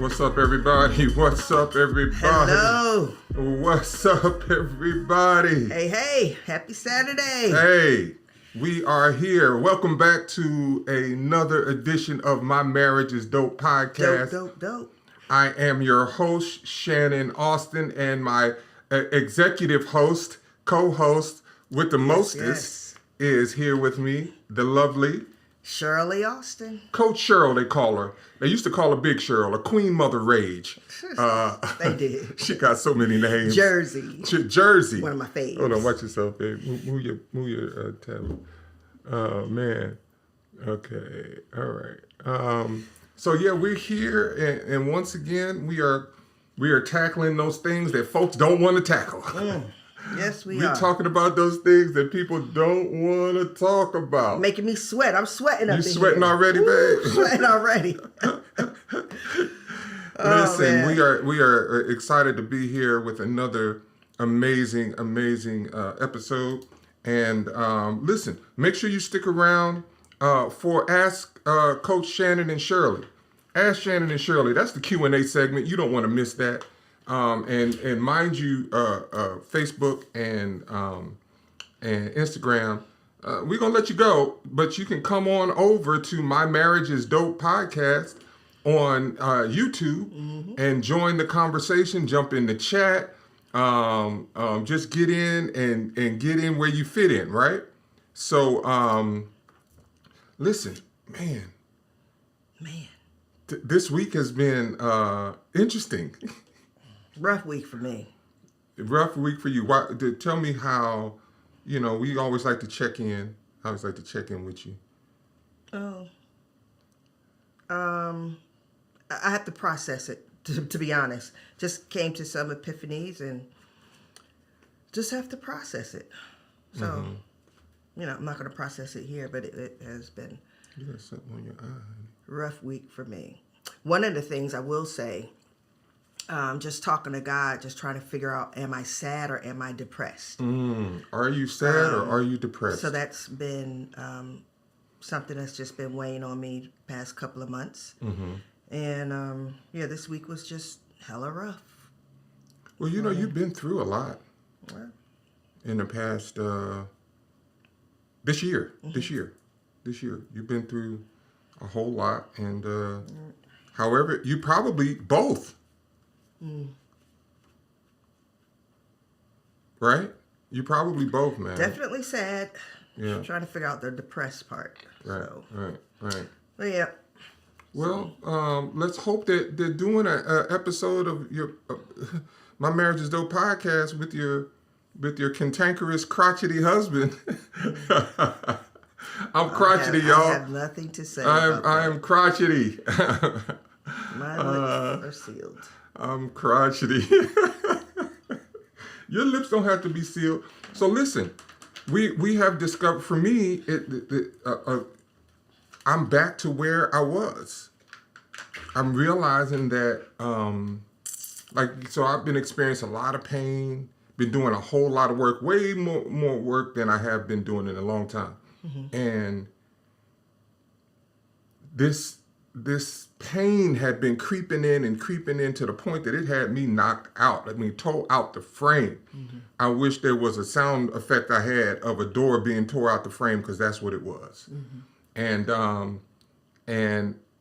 What's up, everybody? What's up, everybody? Hello. What's up, everybody? Hey, happy Saturday. Hey, we are here. Welcome back to another edition of my Marriage is Dope podcast. Dope. I am your host, Shannon Austin, and my executive host, co-host with the mostest is here with me, the lovely Shirley Austin. Coach Cheryl, they call her. They used to call her Big Cheryl, a Queen Mother Rage. They did. She got so many names. Jersey. One of my faves. Hold on, watch yourself, babe. Move your tablet. Oh, man. Okay. All right. So yeah, we're here, and once again, we are tackling those things that folks don't want to tackle. Yes, we We're are. talking about those things that people don't want to talk about. Making me sweat. I'm sweating up You in sweating here. already, babe? Sweating already. Listen, we are excited to be here with another amazing episode. And listen, make sure you stick around for Ask Coach Shannon and Shirley. Ask Shannon and Shirley. That's the Q&A segment. You don't want to miss that. And mind you, Facebook and Instagram, we're going to let you go, but you can come on over to My Marriage is Dope podcast on YouTube and join the conversation, jump in the chat, just get in and get in where you fit in, right? So, listen, man. This week has been interesting. Rough week for me. Rough week for you. Tell me how, we always like to check in. I always like to check in with you. I have to process it, to be honest. Just came to some epiphanies and just have to process it. So, I'm not going to process it here, but it has been You got something on your eye. Rough week for me. One of the things I will say, just talking to God, just trying to figure out, am I sad or am I depressed? Are you sad or are you depressed? So that's been something that's just been weighing on me past couple of months. And this week was just hella rough. Well, you've been through a lot in the past, this year. You've been through a whole lot. And however, you probably both. Right? You probably both, man. Definitely sad. Yeah. I'm trying to figure out the depressed part. Right, So. right. But yeah. Well, let's hope that they're doing an episode of your My Marriage is Dope podcast with your cantankerous, crotchety husband. I'm crotchety, y'all. I have nothing to say. I am crotchety. My lips are sealed. I'm crotchety. Your lips don't have to be sealed. So listen, we have discovered. For me, I'm back to where I was. I'm realizing that, so I've been experiencing a lot of pain. Been doing a whole lot of work, way more work than I have been doing in a long time, and this pain had been creeping in to the point that it had me knocked out. Tore out the frame. I wish there was a sound effect I had of a door being tore out the frame, because that's what it was. And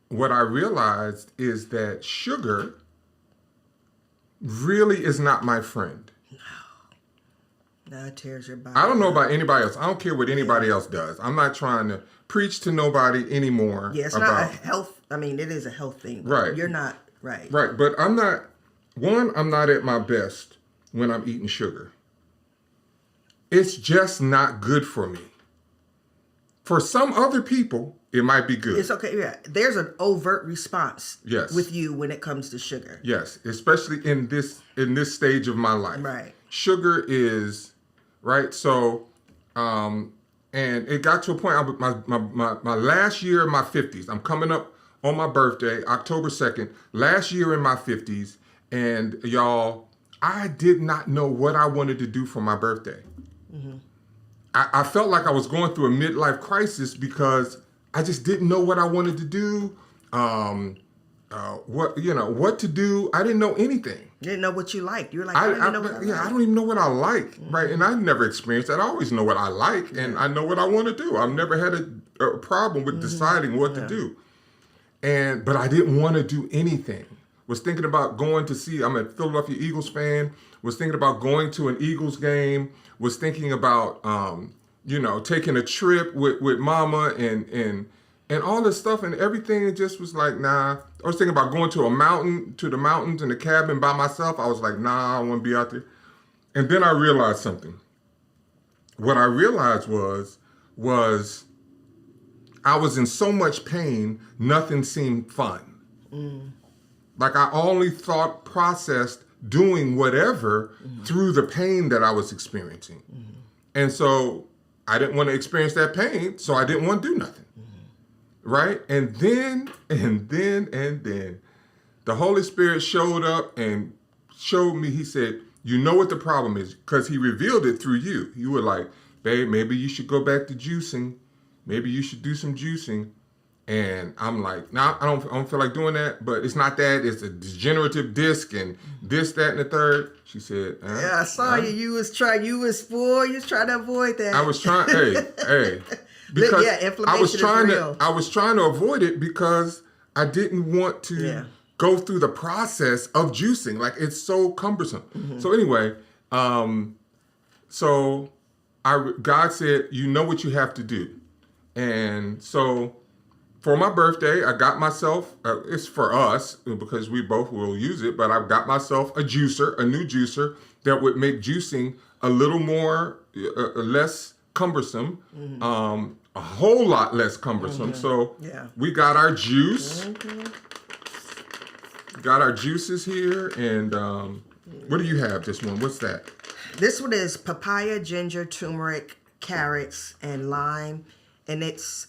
what I realized is that sugar really is not my friend. No, it tears your body. I don't know about anybody else. I don't care what anybody else does. I'm not trying to preach to nobody anymore. Yeah, it's not a health. It is a health thing. Right. You're not right. Right, but I'm not at my best when I'm eating sugar. It's just not good for me. For some other people, it might be good. It's okay. Yeah, there's an overt response. Yes. With you when it comes to sugar. Yes, especially in this stage of my life. Right. Sugar is right. So, and it got to a point. My last year in my 50s. I'm coming up on my birthday, October 2nd. Last year in my 50s, and y'all, I did not know what I wanted to do for my birthday. I felt like I was going through a midlife crisis because I just didn't know what I wanted to do. what to do. I didn't know anything. You didn't know what you liked. You were like, I don't even know what I like. I don't even know what I like, right? And I never experienced that. I always know what I like, and I know what I want to do. I've never had a problem with deciding what to do, but I didn't want to do anything. Was thinking about going to see. I'm a Philadelphia Eagles fan. Was thinking about going to an Eagles game. Was thinking about taking a trip with Mama and all this stuff and everything. It just was like, nah. I was thinking about going to the mountains in the cabin by myself. I was like, nah, I don't want to be out there. And then I realized something. What I realized was I was in so much pain, nothing seemed fun. Like I only processed doing whatever through the pain that I was experiencing. And so I didn't want to experience that pain, so I didn't want to do nothing. Right? And then, the Holy Spirit showed up and showed me, he said, you know what the problem is, because he revealed it through you. You were like, babe, maybe you should go back to juicing. Maybe you should do some juicing. And I'm like, nah, I don't feel like doing that, but it's not that. It's a degenerative disc and this, that, and the third. She said, yeah, I saw you. You was trying to avoid that. I was trying, hey. Because inflammation is real. I was trying to avoid it because I didn't want to go through the process of juicing. Like it's so cumbersome. So anyway, God said, you know what you have to do. And so for my birthday, I got myself, it's for us because we both will use it, but I've got myself a new juicer that would make juicing a little more, less cumbersome, a whole lot less cumbersome. So we got our juice, got our juices here, and what do you have this one? What's that? This one is papaya, ginger, turmeric, carrots, and lime, and it's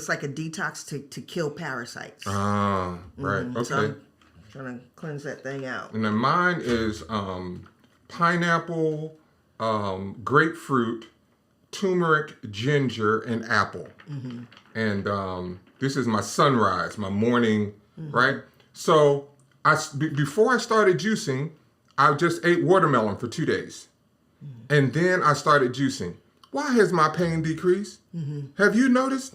like a detox to kill parasites. Ah, right, okay. So I'm trying to cleanse that thing out. And then mine is pineapple, grapefruit, turmeric, ginger, and apple. And this is my sunrise, my morning, right? So before I started juicing, I just ate watermelon for 2 days. And then I started juicing. Why has my pain decreased? Have you noticed?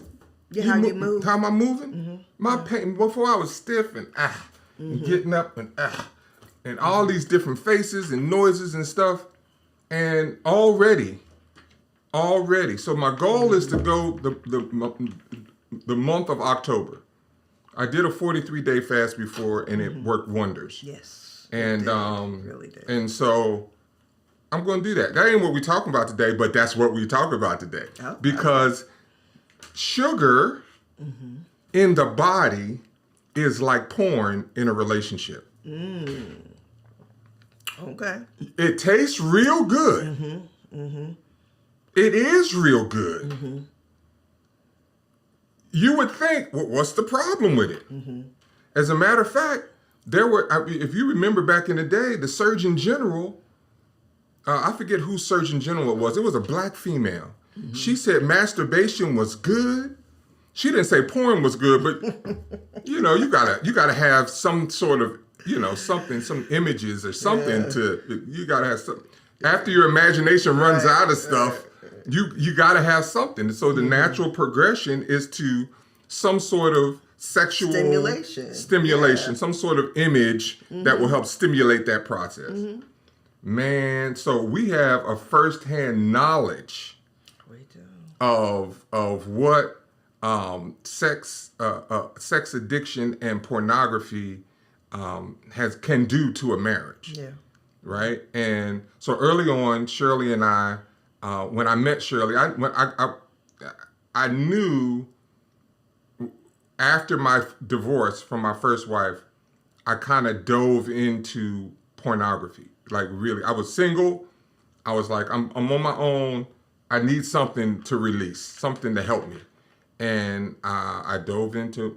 Yeah, how you move. How am I moving? My pain, before I was stiff and and getting up and all these different faces and noises and stuff. And already. So my goal is to go the month of October. I did a 43-day fast before, and it worked wonders. Yes. And really did. And so I'm going to do that. That ain't what we're talking about today, but that's what we talk about today. Okay. Because sugar in the body is like porn in a relationship. Okay. It tastes real good. It is real good. You would think, well, what's the problem with it? As a matter of fact, if you remember back in the day, the Surgeon General, I forget who Surgeon General it was. It was a black female. She said masturbation was good. She didn't say porn was good, but you gotta have some sort of, something, some images or something you gotta have something. After your imagination runs out of stuff, you gotta have something. So the natural progression is to some sort of sexual stimulation, some sort of image that will help stimulate that process. Man, so we have a firsthand knowledge of what sex addiction and pornography can do to a marriage. Yeah. Right? And so early on, Shirley and I, when I met Shirley, I knew after my divorce from my first wife, I kind of dove into pornography. Like really, I was single. I was like, I'm on my own. I need something to release, something to help me. And I dove into,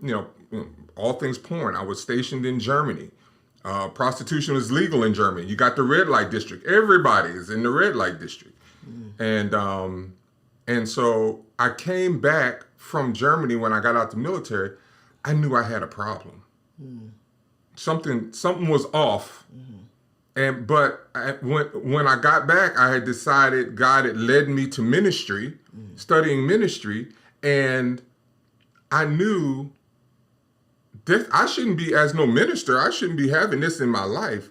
all things porn. I was stationed in Germany. Prostitution was legal in Germany. You got the red light district. Everybody is in the red light district. And so I came back from Germany when I got out the military. I knew I had a problem. something was off. When I got back, I had decided God had led me to ministry, studying ministry, and I knew that I shouldn't be, as no minister, I shouldn't be having this in my life.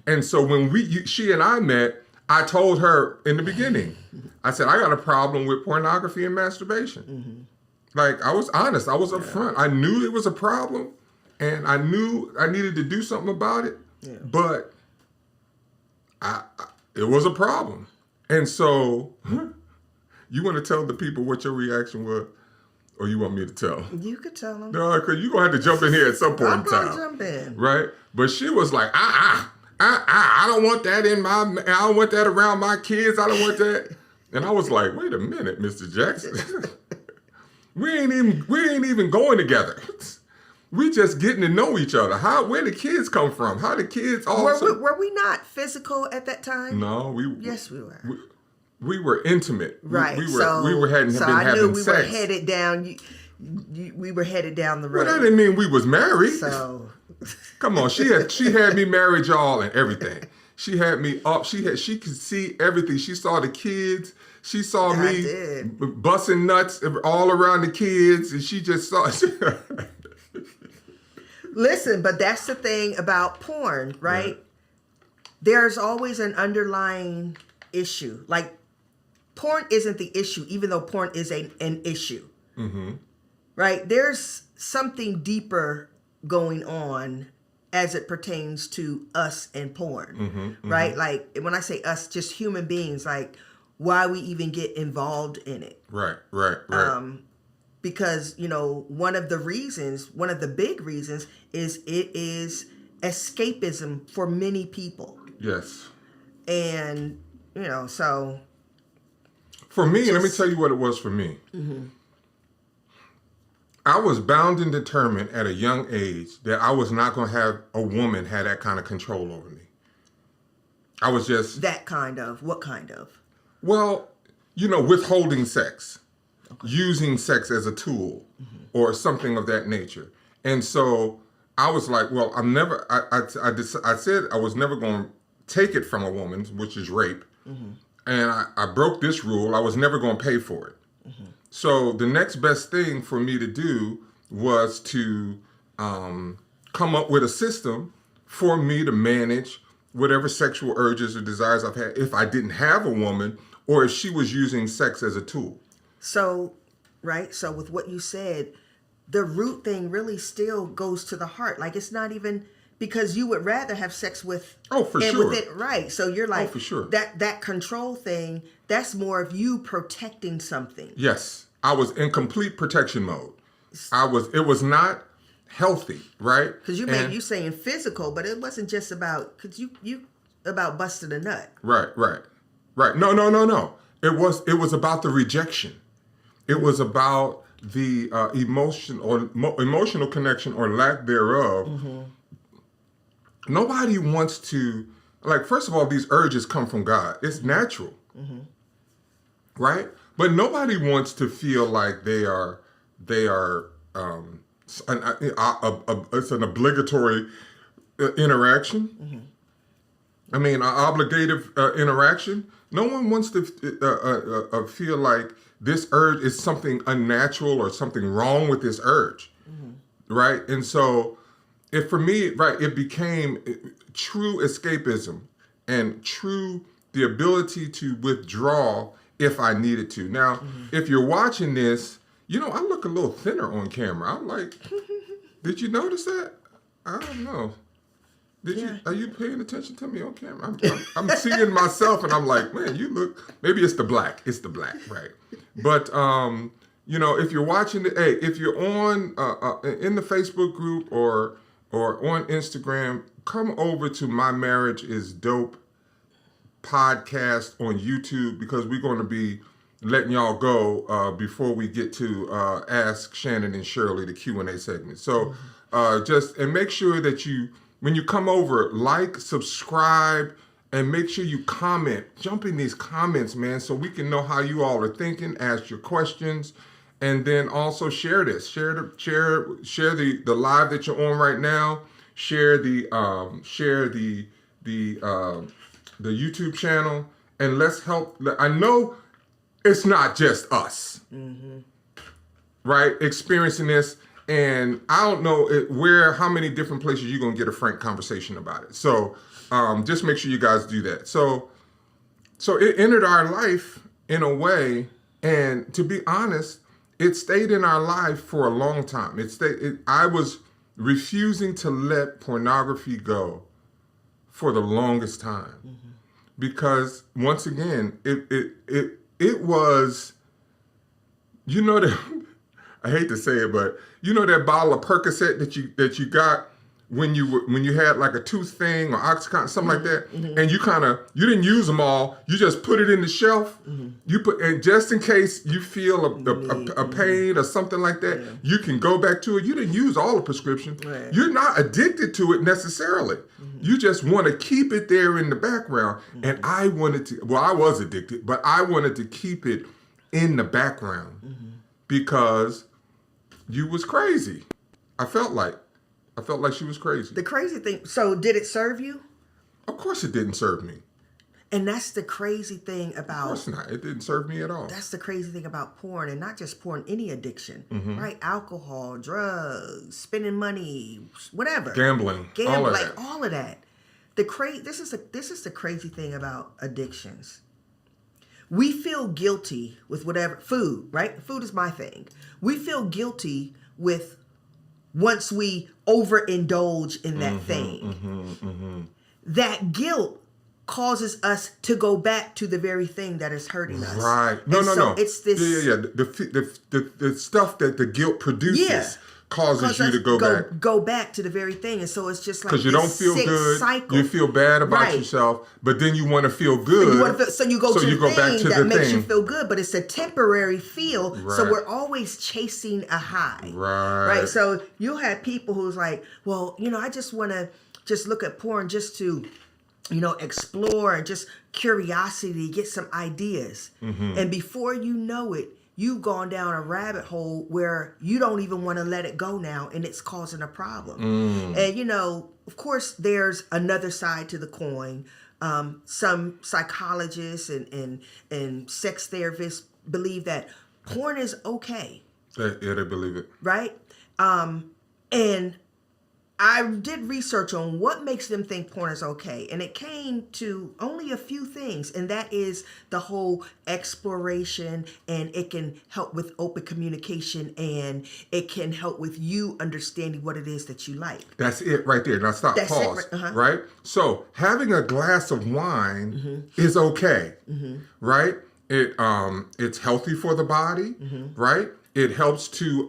And so when she and I met, I told her in the beginning, I said, I got a problem with pornography and masturbation. Like, I was honest, I was upfront. I knew it was a problem, and I knew I needed to do something about it, but it was a problem. And so, you want to tell the people what your reaction was? Or you want me to tell? You could tell them. No, because you're going to have to jump in here at some point in time. I'm going to jump in. Right? But she was like, I don't want that I don't want that around my kids. I don't want that. And I was like, wait a minute, Mr. Jackson. we ain't even going together. We just getting to know each other. Where the kids come from? How the kids also... Were we not physical at that time? No, Yes, we were. We were intimate. Right. We were having sex. I knew we were headed down. We were headed down the road. Well, that didn't mean we was married. So, come on, she had me married, y'all, and everything. She had me up. She could see everything. She saw the kids. She saw me busting nuts all around the kids, and she just saw. Listen, but that's the thing about porn, right? There's always an underlying issue. Like, porn isn't the issue, even though porn is an issue. Right? There's something deeper going on as it pertains to us and porn. Right? Like, when I say us, just human beings, like, why we even get involved in it. Right. Because, one of the big reasons is it is escapism for many people. Yes. And, so... For me, let me tell you what it was for me. I was bound and determined at a young age that I was not going to have a woman have that kind of control over me. I was just... That kind of? What kind of? Well, withholding sex. Using sex as a tool or something of that nature. And so I was like, well, I said I was never going to take it from a woman, which is rape. And I broke this rule. I was never going to pay for it. So the next best thing for me to do was to come up with a system for me to manage whatever sexual urges or desires I've had if I didn't have a woman or if she was using sex as a tool. So, right? So with what you said, the root thing really still goes to the heart. Like, it's not even... Because you would rather have sex with... Oh, for sure. With it, right. So you're like... Oh, for sure. That control thing, that's more of you protecting something. Yes. I was in complete protection mode. It was not healthy, right? Because you saying physical, but it wasn't just about... Because you about busting a nut. Right. No. It was about the rejection. It was about the emotional connection or lack thereof. Nobody wants to, first of all, these urges come from God. It's natural, right? But nobody wants to feel like they are. It's an obligatory interaction. I mean, an obligative interaction. No one wants to feel like this urge is something unnatural or something wrong with this urge, right? And so. For me, it became true escapism and the ability to withdraw if I needed to. Now, if you're watching this, I look a little thinner on camera. I'm like, did you notice that? I don't know. Are you paying attention to me on camera? I'm seeing myself and I'm like, man, you look, maybe it's the black, right? But, if you're watching if you're on, in the Facebook group or on Instagram, come over to My Marriage is Dope podcast on YouTube because we're going to be letting y'all go before we get to Ask Shannon and Shirley, the Q&A segment. So and make sure that when you come over, subscribe, and make sure you comment. Jump in these comments, man, so we can know how you all are thinking, ask your questions. And then also share this. Share the live that you're on right now. share the YouTube channel, and let's help. I know it's not just us, right, experiencing this, and I don't know how many different places you're gonna get a frank conversation about it. So just make sure you guys do that. So it entered our life in a way, and to be honest, it stayed in our life for a long time. I was refusing to let pornography go for the longest time, because once again, it was, that I hate to say it, but that bottle of Percocet that you got when you had like a tooth thing or Oxycontin, something like that, and you didn't use them all. You just put it in the shelf. And just in case you feel a pain or something like that, you can go back to it. You didn't use all the prescription. Right. You're not addicted to it necessarily. You just want to keep it there in the background. And I was addicted, but I wanted to keep it in the background because you was crazy. I felt like she was crazy. The crazy thing, so did it serve you? Of course it didn't serve me. And that's the crazy thing about... Of course not. It didn't serve me at all. That's the crazy thing about porn, and not just porn, any addiction, right? Alcohol, drugs, spending money, whatever. Gambling, all of that. All of that. This is the crazy thing about addictions. We feel guilty with whatever, food, right? Food is my thing. We feel guilty with once we overindulge in that thing. That guilt causes us to go back to the very thing that is hurting us. Right. No. It's this... Yeah. The stuff that the guilt produces causes you to go back to the very thing. And so it's just like, because you don't feel good, cycle. You feel bad about yourself, but then you want to feel good. So you go to the thing that makes you feel good, but it's a temporary feel. Right. So we're always chasing a high. Right. So you'll have people who's like, well, I just want to just look at porn just to, explore and just curiosity, get some ideas. And before you know it, you've gone down a rabbit hole where you don't even want to let it go now, and it's causing a problem. And, of course, there's another side to the coin. Some psychologists and sex therapists believe that porn is okay. Yeah, they believe it. Right? And I did research on what makes them think porn is okay, and it came to only a few things, and that is the whole exploration, and it can help with open communication, and it can help with you understanding what it is that you like. That's it right there. Now stop, pause, right? So having a glass of wine is okay, right? It's healthy for the body, right? It helps to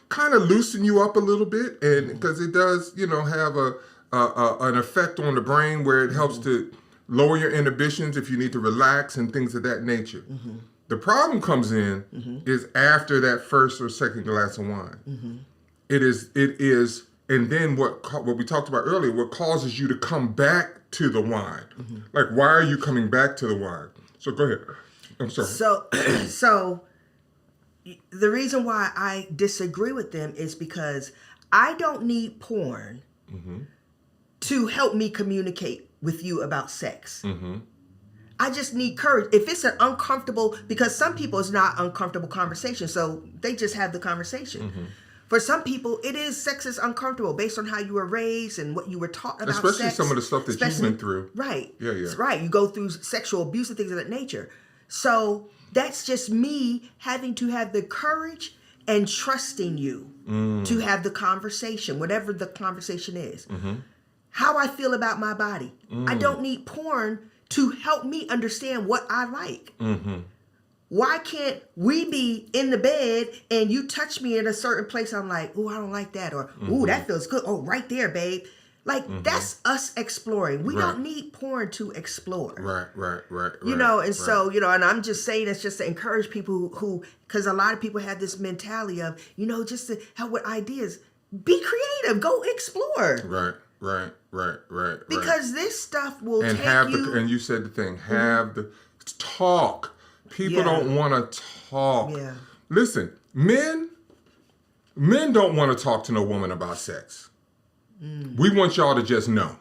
kind of loosen you up a little bit, and because it does, have an effect on the brain where it helps to lower your inhibitions if you need to relax and things of that nature. The problem comes in is after that first or second glass of wine. It is, and then what we talked about earlier, what causes you to come back to the wine. Like, why are you coming back to the wine? So go ahead. I'm sorry. So the reason why I disagree with them is because I don't need porn to help me communicate with you about sex. I just need courage. If it's an uncomfortable, because some people it's not uncomfortable conversation, so they just have the conversation. For some people, sex is uncomfortable based on how you were raised and what you were taught about sex. Especially some of the stuff that you went through. Right. Yeah. Right. You go through sexual abuse and things of that nature. So that's just me having to have the courage and trusting you to have the conversation, whatever the conversation is. How I feel about my body. I don't need porn to help me understand what I like. Why can't we be in the bed and you touch me in a certain place? I'm like, oh, I don't like that. Or, ooh, that feels good. Oh, right there, babe. Like, that's us exploring. We don't need porn to explore. Right. And so, and I'm just saying it's just to encourage people who, because a lot of people have this mentality of, just to help with ideas. Be creative. Go explore. Right. Because this stuff will and take have you. And you said the thing, have the talk. People don't want to talk. Yeah. Listen, men, Men don't want to talk to no woman about sex. We want y'all to just know.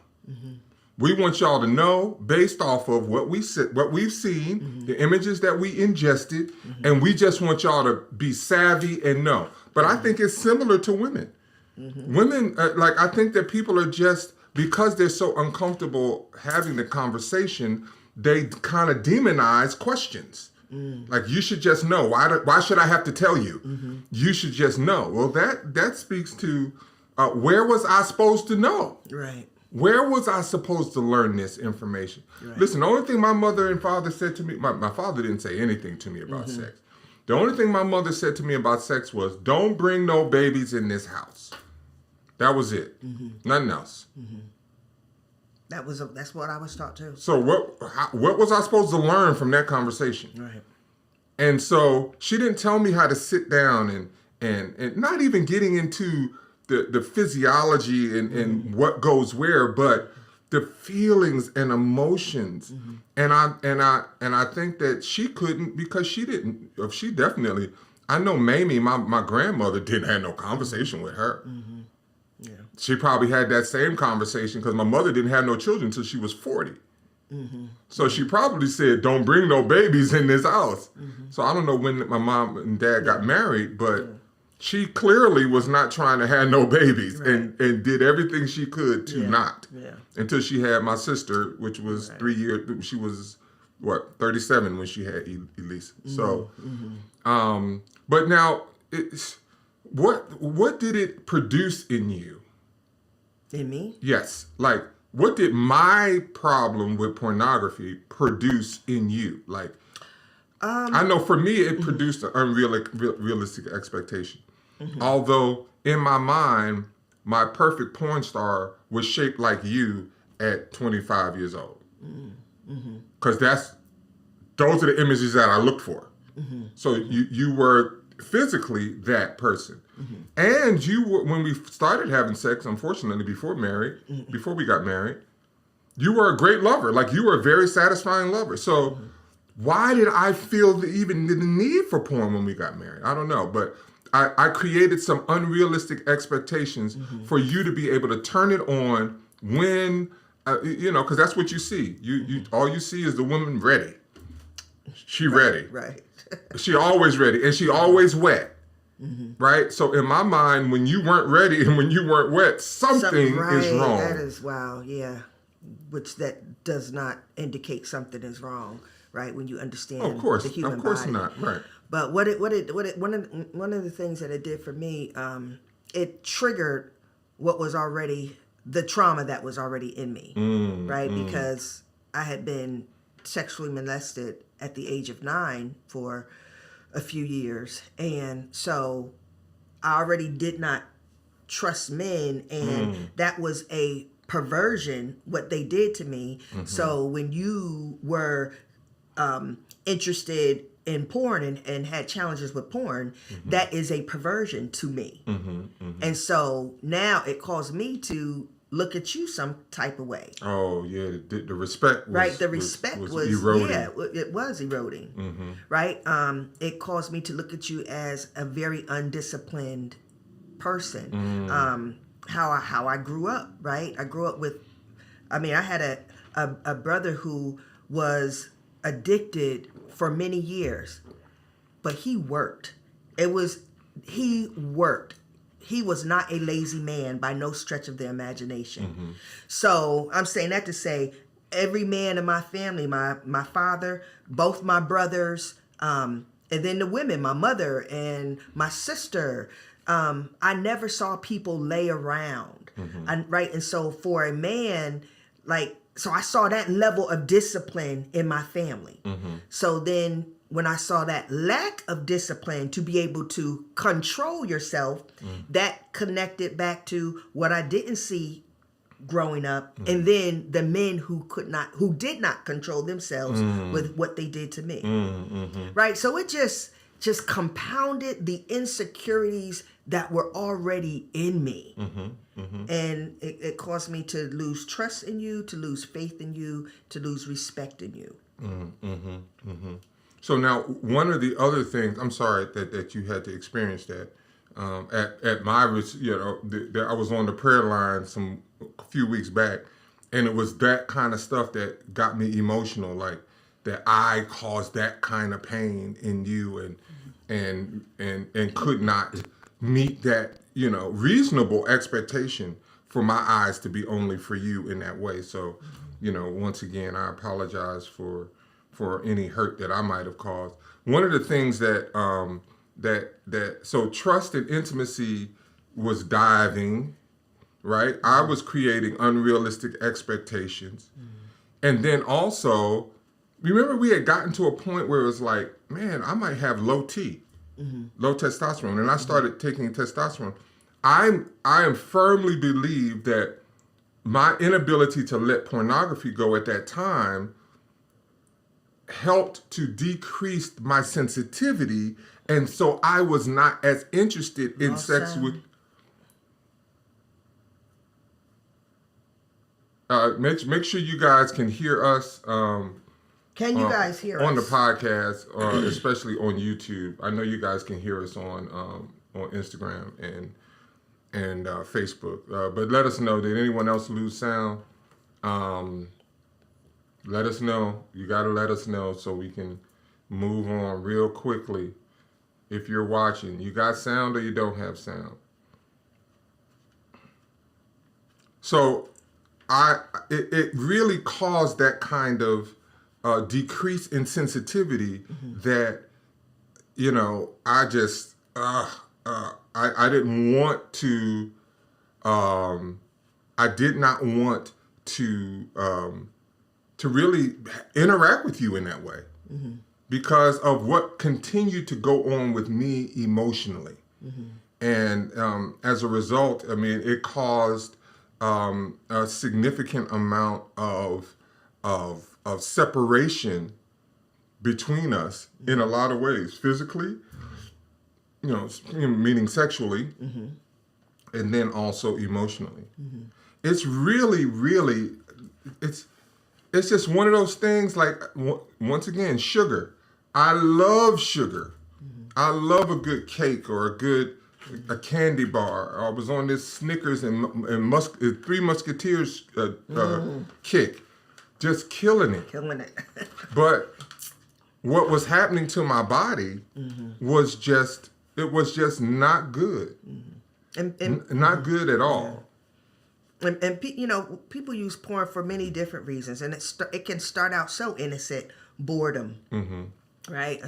We want y'all to know based off of what we've seen, the images that we ingested, and we just want y'all to be savvy and know. But I think it's similar to women. Women, I think that people are just, because they're so uncomfortable having the conversation, they kind of demonize questions. Like, you should just know. Why should I have to tell you? You should just know. Well, that speaks to where was I supposed to know? Right. Where was I supposed to learn this information? Right. Listen, the only thing my mother and father said to me, my father didn't say anything to me about sex. The only thing my mother said to me about sex was, don't bring no babies in this house. That was it. Nothing else. That's what I was taught too. So what was I supposed to learn from that conversation? Right. And so she didn't tell me how to sit down and not even getting into the physiology and what goes where, but the feelings and emotions. And I think that she couldn't, because she didn't. She definitely. I know Mamie, my grandmother, didn't have no conversation with her. Yeah. She probably had that same conversation because my mother didn't have no children until she was 40. So she probably said, don't bring no babies in this house. So I don't know when my mom and dad got married, but she clearly was not trying to have no babies, and did everything she could to not. Until she had my sister, which was 3 years. She was, 37 when she had Elise. So, but now, what did it produce in you? In me? Yes. Like, what did my problem with pornography produce in you? Like, I know for me, it produced an unrealistic expectation. Although, in my mind, my perfect porn star was shaped like you at 25 years old. Because those are the images that I looked for. So you were physically that person. And you were, when we started having sex, unfortunately, before we got married, you were a great lover. Like, you were a very satisfying lover. So why did I feel even the need for porn when we got married? I don't know. But I created some unrealistic expectations for you to be able to turn it on when, because that's what you see. You all you see is the woman ready. She ready. Right. She always ready, and she always wet. Right? So in my mind, when you weren't ready and when you weren't wet, something is wrong. That is, wow, yeah. Which that does not indicate something is wrong, right? When you understand the human body. Of course not, right. But one of the things that it did for me, it triggered what was already the trauma that was already in me, right? Because I had been sexually molested at the age of 9 for a few years, and so I already did not trust men, and that was a perversion what they did to me. So when you were interested in porn and had challenges with porn, that is a perversion to me. And so now it caused me to look at you some type of way. Oh yeah, the respect was, right. The respect was eroding. Yeah, it was eroding. Right. It caused me to look at you as a very undisciplined person. How I grew up. Right. I grew up with. I mean, I had a brother who was addicted for many years, but he worked. He worked. He was not a lazy man by no stretch of the imagination. So I'm saying that to say every man in my family, my father, both my brothers, and then the women, my mother and my sister, I never saw people lay around. Right. And so for a man, so I saw that level of discipline in my family. So then when I saw that lack of discipline to be able to control yourself, that connected back to what I didn't see growing up, and then the men who did not control themselves with what they did to me. Right? So it just compounded the insecurities that were already in me. And it caused me to lose trust in you, to lose faith in you, to lose respect in you. So now, one of the other things, I'm sorry that you had to experience that. at my, I was on the prayer line a few weeks back, and it was that kind of stuff that got me emotional, like that I caused that kind of pain in you, and could not meet that reasonable expectation for my eyes to be only for you in that way. So, once again, I apologize for any hurt that I might have caused. One of the things that so trust and intimacy was diving, right? I was creating unrealistic expectations. And then also, remember we had gotten to a point where it was like, man, I might have low testosterone. And I started taking testosterone. I am firmly believe that my inability to let pornography go at that time helped to decrease my sensitivity, and so I was not as interested in sex with. Make sure you guys can hear us. Can you guys hear us on the podcast, especially on YouTube? I know you guys can hear us on Instagram and Facebook. But let us know. Did anyone else lose sound? Let us know. You got to let us know so we can move on real quickly. If you're watching, you got sound or you don't have sound. So it really caused that kind of decrease in sensitivity that, I just, I didn't want to, I did not want to really interact with you in that way because of what continued to go on with me emotionally. And as a result, I mean, it caused a significant amount of separation between us in a lot of ways, physically, meaning sexually, and then also emotionally. It's really, really, it's just one of those things. Like, once again, sugar. I love sugar. I love a good cake or a candy bar. I was on this Snickers and Three Musketeers kick, just killing it. But what was happening to my body was just not good. And not good at all. And people use porn for many different reasons, and it can start out so innocent: boredom, right?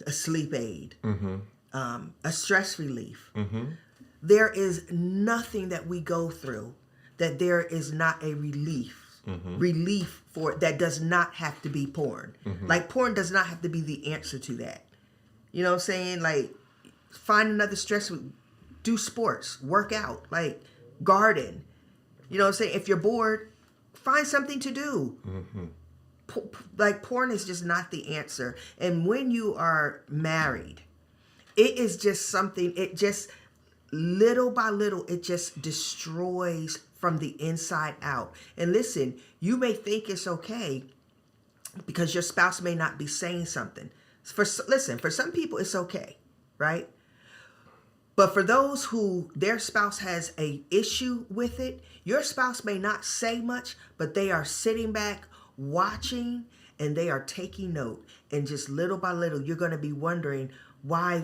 A sleep aid, a stress relief. There is nothing that we go through that there is not a relief for, that does not have to be porn. Like, porn does not have to be the answer to that. You know what I'm saying? Like, find another stress, do sports, work out, like garden. You know what I'm saying? If you're bored, find something to do. Like, porn is just not the answer. And when you are married, it is just something, it just, little by little, it just destroys from the inside out. And listen, you may think it's okay because your spouse may not be saying something. For some people it's okay, right? But for those who their spouse has a issue with it, your spouse may not say much, but they are sitting back watching and they are taking note. And just little by little, you're going to be wondering, why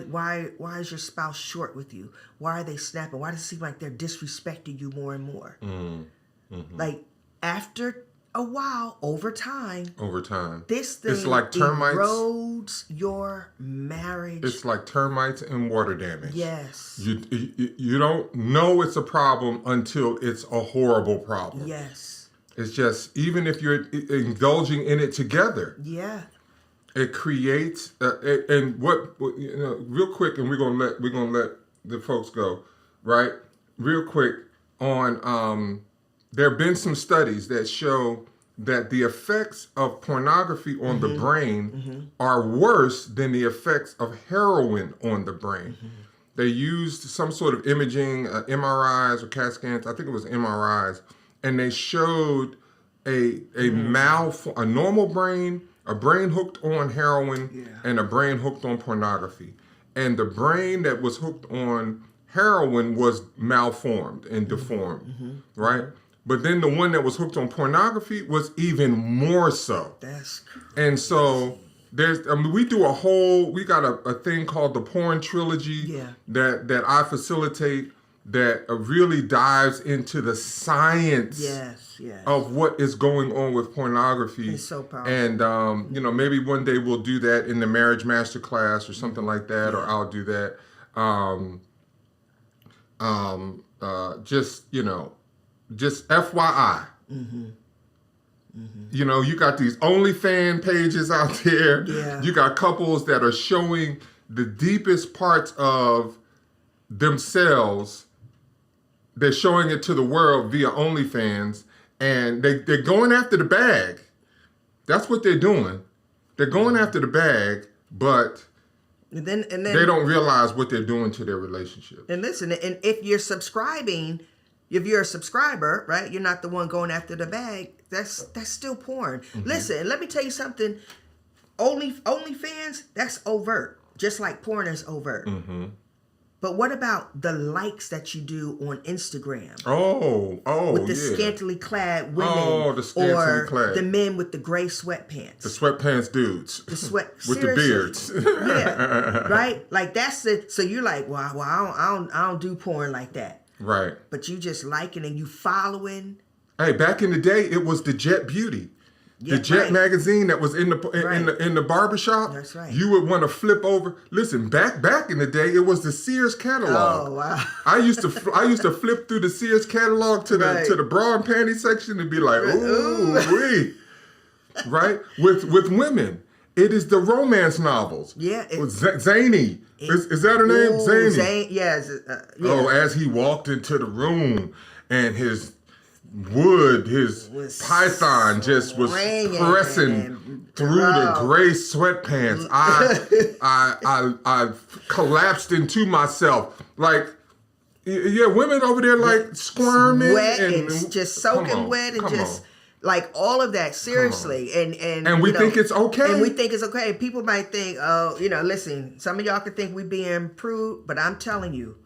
is your spouse short with you? Why are they snapping? Why does it seem like they're disrespecting you more and more? Like, after a while, over time, this thing, it's like termites, erodes your marriage. It's like termites and water damage. Yes. You don't know it's a problem until it's a horrible problem. Yes. It's just, even if you're indulging in it together. Yeah. It creates real quick, and we're gonna let the folks go, right? Real quick, on there have been some studies that show that the effects of pornography on the brain are worse than the effects of heroin on the brain. They used some sort of imaging, MRIs or CAT scans, I think it was MRIs, and they showed a normal brain, a brain hooked on heroin, and a brain hooked on pornography. and the brain that was hooked on heroin was malformed and deformed, right? But then the one that was hooked on pornography was even more so. That's crazy. And so we got a thing called the porn trilogy that I facilitate that really dives into the science of what is going on with pornography. It's so powerful. And, maybe one day we'll do that in the Marriage Masterclass or something like that, or I'll do that. Just FYI. You got these OnlyFans pages out there. Yeah. You got couples that are showing the deepest parts of themselves. They're showing it to the world via OnlyFans, and they're going after the bag. That's what they're doing. They're going after the bag, but and then they don't realize what they're doing to their relationship. And listen, and if you're subscribing, if you're a subscriber, right, you're not the one going after the bag. That's still porn. Listen, let me tell you something. OnlyFans, that's overt, just like porn is overt. But what about the likes that you do on Instagram? With the scantily clad women, the scantily or clad. the men with the gray sweatpants, the sweatpants dudes, the sweat with seriously. the beards, right? Like that's the. So you're like, well, I don't do porn like that, right? But you just liking and you following. Hey, back in the day, it was the Jet Beauty. The Jet magazine that was in the barbershop. That's right. You would want to flip over. Listen, back in the day, it was the Sears catalog. Oh wow! I used to flip through the Sears catalog to the bra and panty section and be like, ooh wee, right? With women, it is the romance novels. Yeah, Zany. Is that her name? Zany. Yes. Oh, as he walked into the room and his python just was pressing through the gray sweatpants. I collapsed into myself. Like, women over there like squirming, wet and just soaking wet and just like all of that. Seriously, and we think it's okay. And we think it's okay. People might think, oh, listen, some of y'all could think we being prude, but I'm telling you,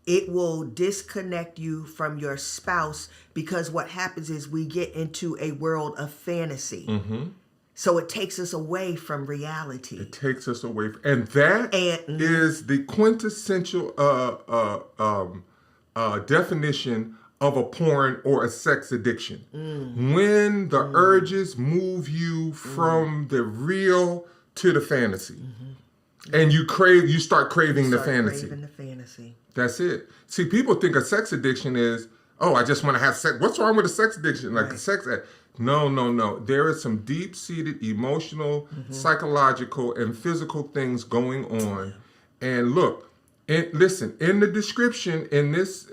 it will disconnect you from your spouse, because what happens is we get into a world of fantasy. So it takes us away from reality. It takes us away and that is the quintessential definition of a porn or a sex addiction. When the urges move you from the real to the fantasy. And you start craving the fantasy. That's it. See, people think a sex addiction is, I just want to have sex. What's wrong with a sex addiction? Like a sex addict. No. There is some deep-seated emotional, psychological, and physical things going on. And look, listen, in the description in this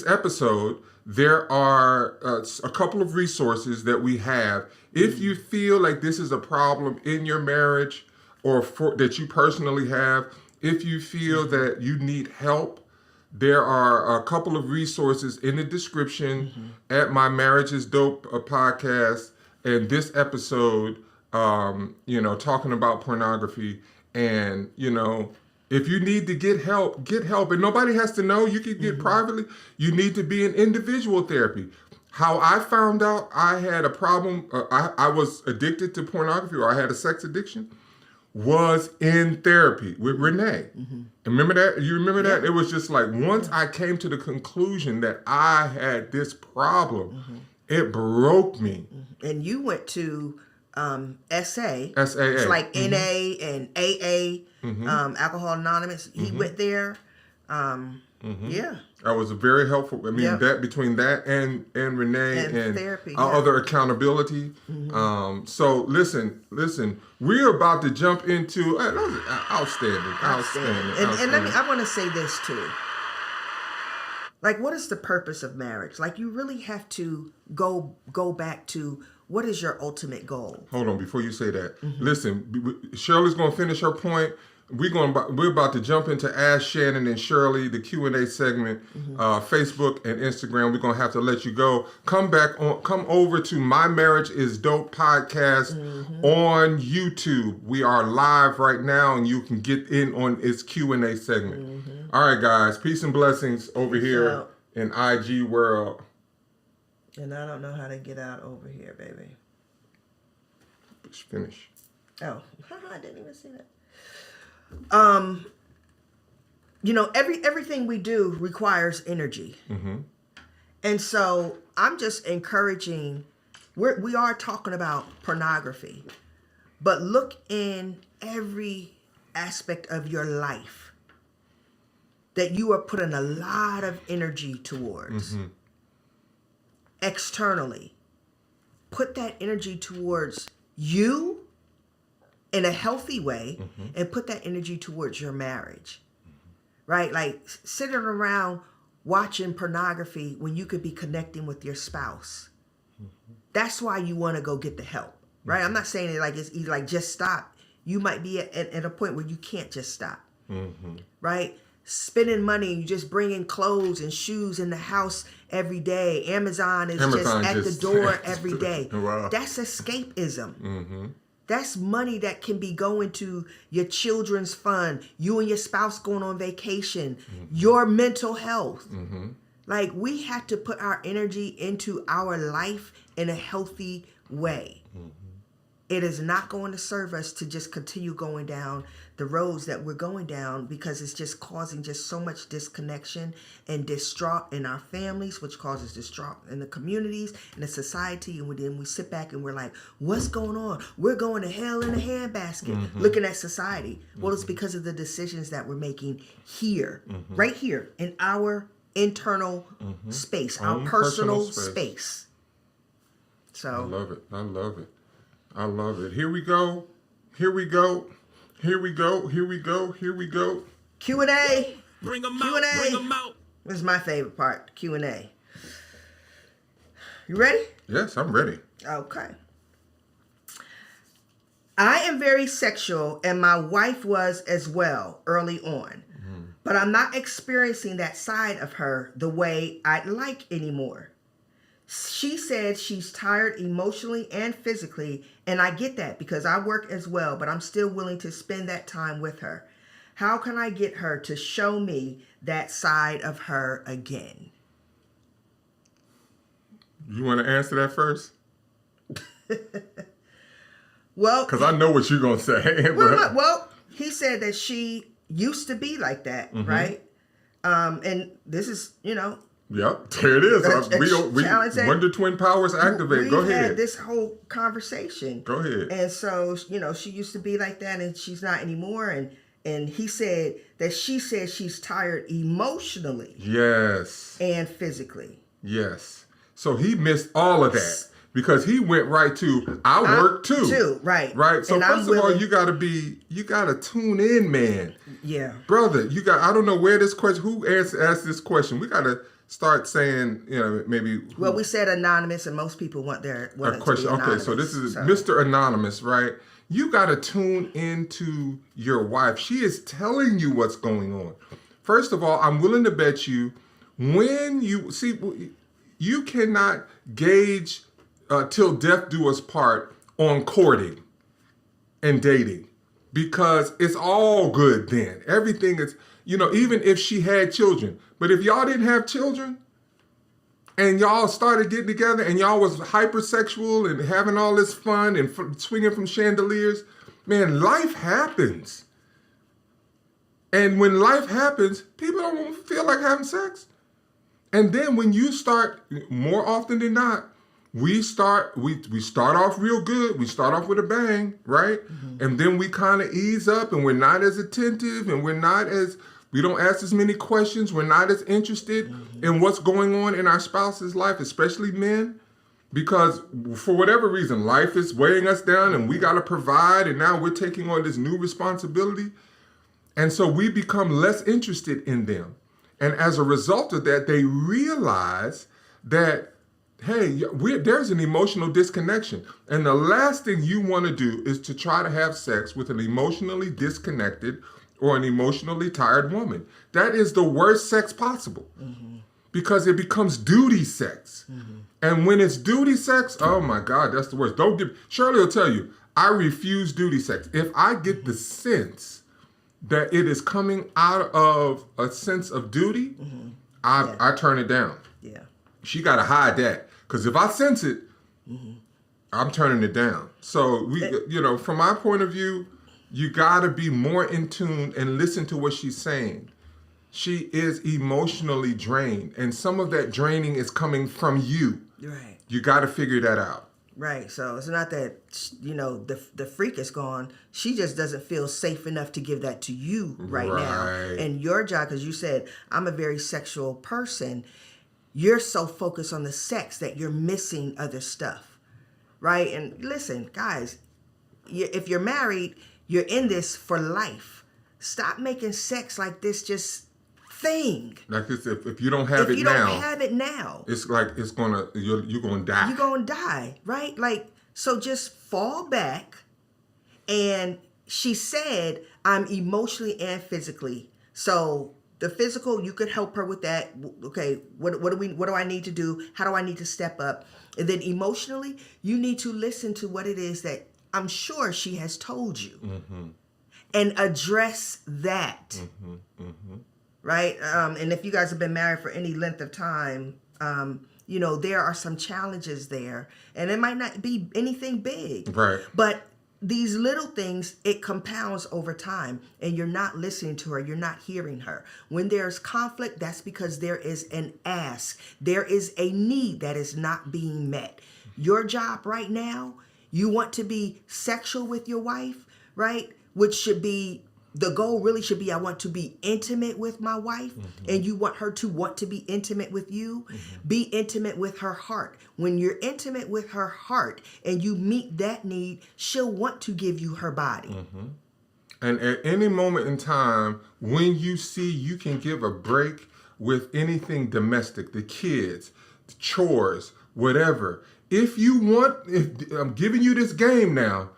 episode, there are a couple of resources that we have. If you feel like this is a problem in your marriage, or that you personally have, if you feel that you need help, there are a couple of resources in the description at my Marriage is Dope podcast, and this episode, talking about pornography. And, if you need to get help, and nobody has to know. You can get privately. You need to be in individual therapy. How I found out I had a problem, I was addicted to pornography, or I had a sex addiction, was in therapy with Renee. Remember that? You remember that? It was just like, once I came to the conclusion that I had this problem, it broke me. And you went to SAA. SAA. It's like NA and AA, Alcohol Anonymous. He went there. That was very helpful. I mean, that between that and Renee and therapy, other accountability. So listen, we're about to jump into outstanding. And I want to say this too. Like, what is the purpose of marriage? Like, you really have to go back to, what is your ultimate goal? Hold on, before you say that, listen, Shirley's going to finish her point. We're about to jump into Ask Shannon and Shirley, the Q&A segment, Facebook and Instagram. We're gonna have to let you go. Come over to My Marriage Is Dope podcast on YouTube. We are live right now, and you can get in on its Q&A segment. All right, guys, peace and blessings over here in IG world. And I don't know how to get out over here, baby. Just finish. Oh, I didn't even see that. Everything we do requires energy. And so I'm just encouraging, we are talking about pornography, but look in every aspect of your life that you are putting a lot of energy towards. Externally, put that energy towards you in a healthy way, and put that energy towards your marriage, right? Like sitting around watching pornography when you could be connecting with your spouse. That's why you want to go get the help, right? I'm not saying it like it's easy, like just stop. You might be at a point where you can't just stop, right? Spending money, you just bringing clothes and shoes in the house every day. Amazon is just at the door every day. Wow. That's escapism. That's money that can be going to your children's fund, you and your spouse going on vacation, your mental health. Like, we have to put our energy into our life in a healthy way. It is not going to serve us to just continue going down the roads that we're going down, because it's just causing just so much disconnection and distraught in our families, which causes distraught in the communities and the society. And then we sit back and we're like, what's going on? We're going to hell in a handbasket looking at society. Well, it's because of the decisions that we're making here, right here in our internal space, our personal space. So I love it. I love it. I love it. Here we go. Here we go. Here we go. Here we go. Here we go. Q&A. Bring them Q&A. out. Bring them out. This is my favorite part, Q&A. You ready? Yes, I'm ready. Okay. I am very sexual, and my wife was as well early on. But I'm not experiencing that side of her the way I'd like anymore. She said she's tired emotionally and physically, and I get that because I work as well, but I'm still willing to spend that time with her. How can I get her to show me that side of her again? You want to answer that first? Well, because I know what you're going to say. well, he said that she used to be like that, right? And this is, Yep, there it is. We Wonder Twin Powers activate. Go ahead. We had this whole conversation. Go ahead. And so, she used to be like that, and she's not anymore. And he said that she said she's tired emotionally. Yes. And physically. Yes. So he missed all of that because he went right to, I work too. Right. Right. So first of all, you gotta tune in, man. Yeah. Brother, I don't know where this question, who asked this question. We gotta start saying, maybe. Well, we said anonymous, and most people want a question. Okay, so this is Mr. Anonymous, right? You got to tune into your wife. She is telling you what's going on. First of all, I'm willing to bet you when you cannot gauge till death do us part on courting and dating, because it's all good then. Everything is, even if she had children. But if y'all didn't have children and y'all started getting together and y'all was hypersexual and having all this fun and swinging from chandeliers, man, life happens. And when life happens, people don't feel like having sex. And then when you start, more often than not, we start off real good. We start off with a bang, right? And then we kind of ease up, and we're not as attentive, and we don't ask as many questions. We're not as interested in what's going on in our spouse's life, especially men, because for whatever reason, life is weighing us down and we got to provide. And now we're taking on this new responsibility. And so we become less interested in them. And as a result of that, they realize that, hey, there's an emotional disconnection. And the last thing you want to do is to try to have sex with an emotionally disconnected or an emotionally tired woman. That is the worst sex possible because it becomes duty sex. And when it's duty sex, oh my God, that's the worst. Shirley will tell you, I refuse duty sex. If I get the sense that it is coming out of a sense of duty, I turn it down. Yeah. She got to hide that. Because if I sense it, I'm turning it down. So, from my point of view, you got to be more in tune and listen to what she's saying. She is emotionally drained. And some of that draining is coming from you. Right. You got to figure that out. Right. So it's not that, the freak is gone. She just doesn't feel safe enough to give that to you right now. And your job, because you said, I'm a very sexual person. You're so focused on the sex that you're missing other stuff. Right. And listen, guys, if you're married, you're in this for life. Stop making sex like this just thing. Like this, if you don't have it now. If you don't have it now. It's like you're gonna die. You're gonna die, right? Like, so just fall back. And she said, I'm emotionally and physically. So the physical, you could help her with that. Okay, what do I need to do? How do I need to step up? And then emotionally, you need to listen to what it is that I'm sure she has told you, and address that. Right? And if you guys have been married for any length of time, there are some challenges there, and it might not be anything big, right? But these little things, it compounds over time, and you're not listening to her. You're not hearing her. When there's conflict, that's because there is an ask. There is a need that is not being met. Your job right now, you want to be sexual with your wife, right? Which should be, the goal really should be, I want to be intimate with my wife, and you want her to want to be intimate with you. Be intimate with her heart. When you're intimate with her heart and you meet that need, she'll want to give you her body. And at any moment in time, when you see you can give a break with anything domestic, the kids, the chores, whatever. If I'm giving you this game now,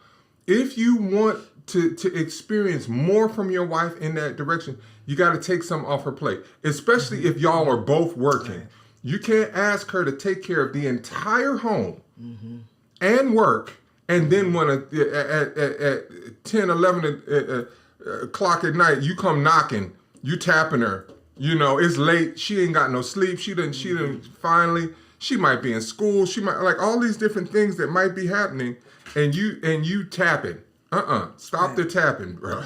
if you want to experience more from your wife in that direction, you got to take some off her plate, especially if y'all are both working. Right. You can't ask her to take care of the entire home and work, and then when at 10, 11 o'clock at night, you come knocking, you tapping her, it's late, she ain't got no sleep, she finally, she might be in school, she might, like all these different things that might be happening, and you tapping. Stop the tapping, bro.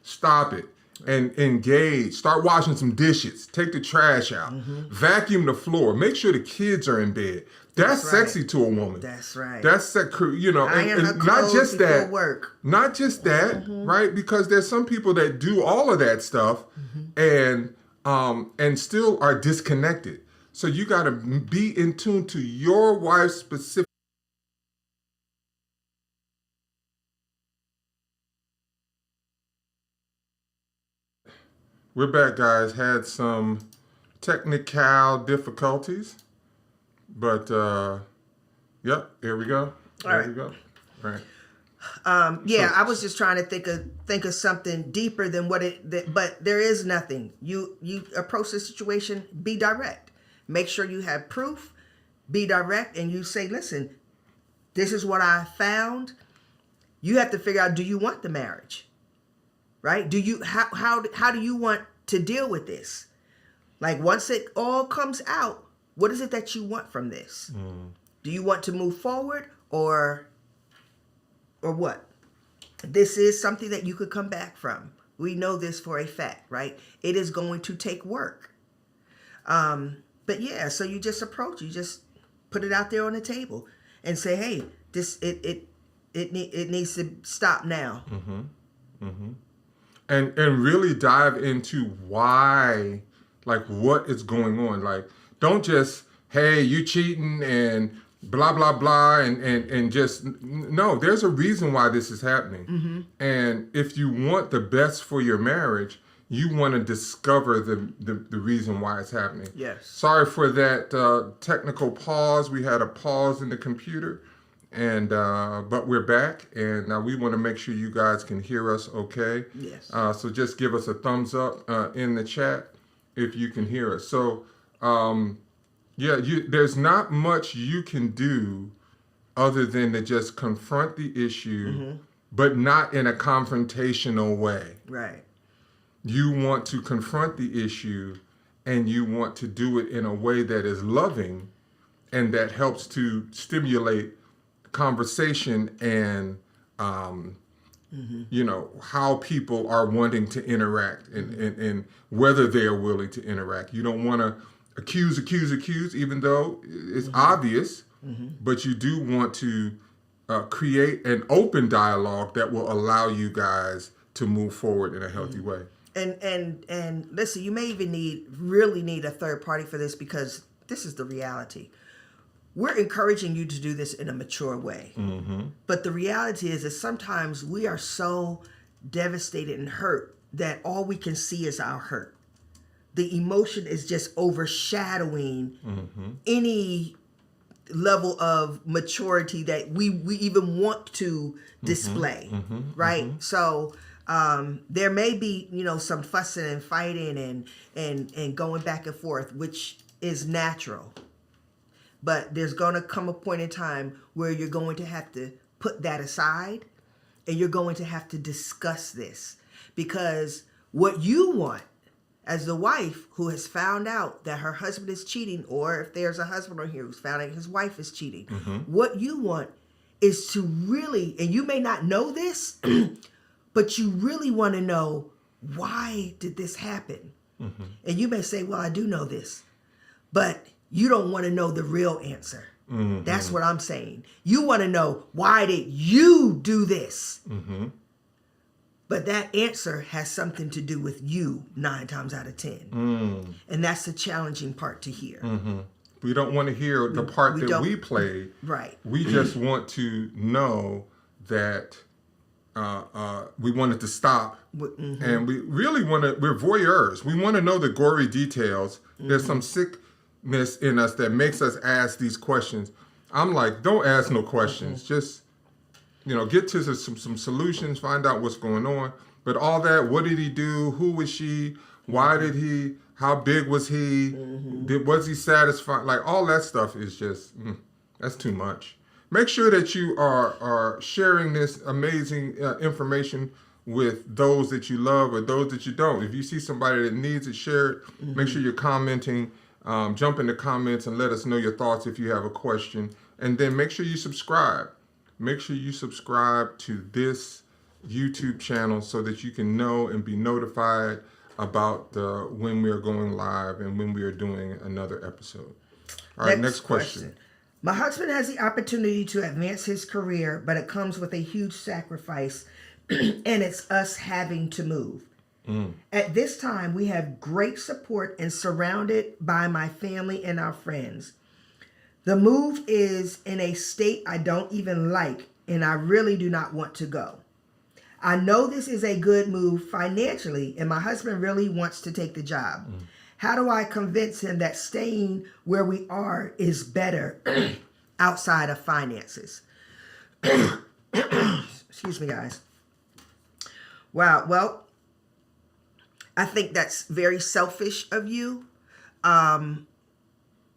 Stop it. And engage. Start washing some dishes. Take the trash out. Vacuum the floor. Make sure the kids are in bed. That's sexy to a woman. That's right. That's and not just that. Work. Not just that, right? Because there's some people that do all of that stuff and still are disconnected. So you got to be in tune to your wife's specific. We're back, guys. Had some technical difficulties, but yep, here we go. There we go. All right. I was just trying to think of something deeper than but there is nothing. You approach the situation, be direct. Make sure you have proof. Be direct, and you say, "Listen, this is what I found." You have to figure out: do you want the marriage? Right? Do you how do you want to deal with this? Like, once it all comes out, what is it that you want from this? Do you want to move forward or what? This is something that you could come back from. We know this for a fact, right? It is going to take work. But yeah, so you just approach, you just put it out there on the table and say, hey, this it needs to stop now. And really dive into why, like, what is going on. Like, don't just, hey, you cheating and blah, blah, blah, and just, no, there's a reason why this is happening. And if you want the best for your marriage, you want to discover the reason why it's happening. Yes. Sorry for that technical pause. We had a pause in the computer, and but we're back, and we want to make sure you guys can hear us okay. Yes. So just give us a thumbs up in the chat if you can hear us. So there's not much you can do other than to just confront the issue, but not in a confrontational way. Right. You want to confront the issue, and you want to do it in a way that is loving and that helps to stimulate conversation and how people are wanting to interact and whether they are willing to interact. You don't want to accuse, even though it's obvious, but you do want to create an open dialogue that will allow you guys to move forward in a healthy way. And listen, you may even really need a third party for this, because this is the reality. We're encouraging you to do this in a mature way. But the reality is that sometimes we are so devastated and hurt that all we can see is our hurt. The emotion is just overshadowing any level of maturity that we even want to display, right? So there may be, some fussing and fighting and going back and forth, which is natural. But there's going to come a point in time where you're going to have to put that aside, and you're going to have to discuss this, because what you want as the wife who has found out that her husband is cheating, or if there's a husband on here who's found out his wife is cheating, what you want is to really, and you may not know this, but you really want to know, why did this happen? And you may say, well, I do know this, but you don't want to know the real answer. That's what I'm saying. You want to know, why did you do this? But that answer has something to do with you 9 times out of 10. And that's the challenging part to hear. We don't want to hear the part that we played. Right. We just want to know that we wanted to stop. And we really we're voyeurs. We want to know the gory details. There's some sickness in us that makes us ask these questions. I'm like, don't ask no questions. Just, get to some solutions, find out what's going on. But all that, what did he do? Who was she? Why did he? How big was he? Was he satisfied? Like, all that stuff is just, that's too much. Make sure that you are sharing this amazing information with those that you love or those that you don't. If you see somebody that needs it, share it. Make sure you're commenting. Jump in the comments and let us know your thoughts if you have a question. And then make sure you subscribe. Make sure you subscribe to this YouTube channel so that you can know and be notified about when we are going live and when we are doing another episode. All right, next question. My husband has the opportunity to advance his career, but it comes with a huge sacrifice, and it's us having to move. At this time, we have great support and surrounded by my family and our friends. The move is in a state I don't even like, and I really do not want to go. I know this is a good move financially, and my husband really wants to take the job. How do I convince him that staying where we are is better outside of finances? Excuse me, guys. Wow. Well, I think that's very selfish of you,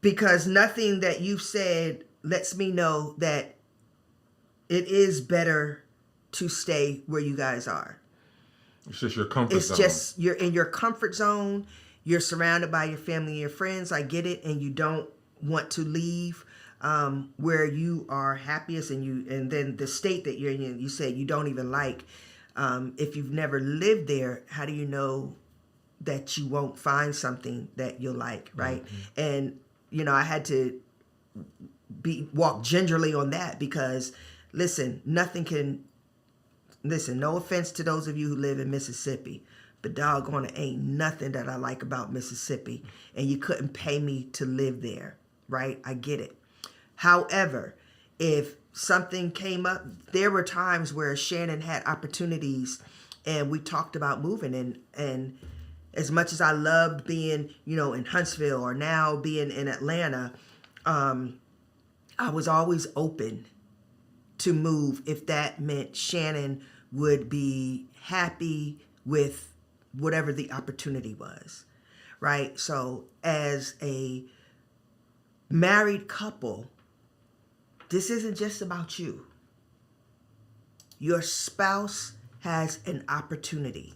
because nothing that you've said lets me know that it is better to stay where you guys are. It's just your comfort zone. It's just, you're in your comfort zone. You're surrounded by your family and your friends. I get it. And you don't want to leave where you are happiest, and then the state that you're in, you say you don't even like. If you've never lived there, how do you know that you won't find something that you'll like, right? And, I had to walk gingerly on that, because, listen, no offense to those of you who live in Mississippi, but doggone it, ain't nothing that I like about Mississippi, and you couldn't pay me to live there, right? I get it. However, if something came up, there were times where Shannon had opportunities, and we talked about moving, and As much as I loved being, in Huntsville or now being in Atlanta, I was always open to move if that meant Shannon would be happy with whatever the opportunity was, right? So as a married couple, this isn't just about you. Your spouse has an opportunity.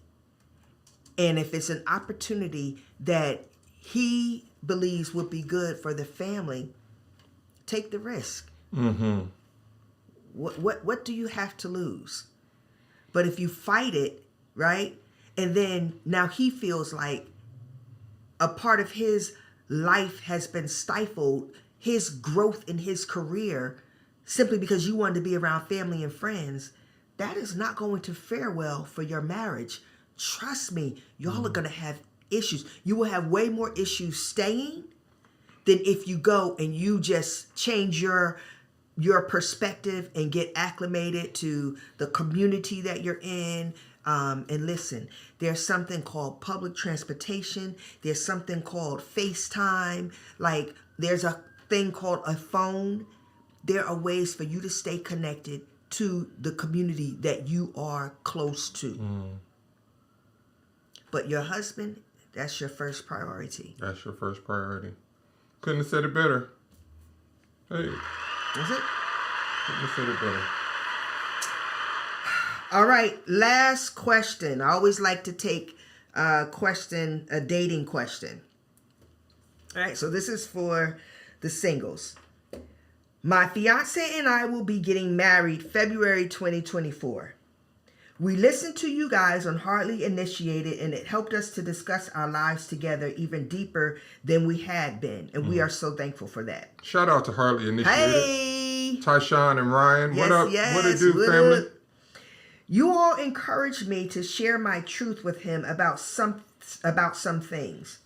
And if it's an opportunity that he believes would be good for the family, take the risk. Mm-hmm. What do you have to lose? But if you fight it, right? And then now he feels like a part of his life has been stifled, his growth in his career, simply because you wanted to be around family and friends, that is not going to fare well for your marriage. Trust me, y'all are going to have issues. You will have way more issues staying than if you go and you just change your perspective and get acclimated to the community that you're in. And listen, there's something called public transportation. There's something called FaceTime. Like there's a thing called a phone. There are ways for you to stay connected to the community that you are close to. But your husband, that's your first priority. That's your first priority. Couldn't have said it better. Hey. That's it. Couldn't have said it better. All right, last question. I always like to take a dating question. All right, so this is for the singles. My fiance and I will be getting married February 2024. We listened to you guys on Hardly Initiated, and it helped us to discuss our lives together even deeper than we had been, and we are so thankful for that. Shout out to Hardly Initiated. Hey! Tyshawn and Ryan. Yes, what up? yes, What it do, what family? up? You all encouraged me to share my truth with him about some things.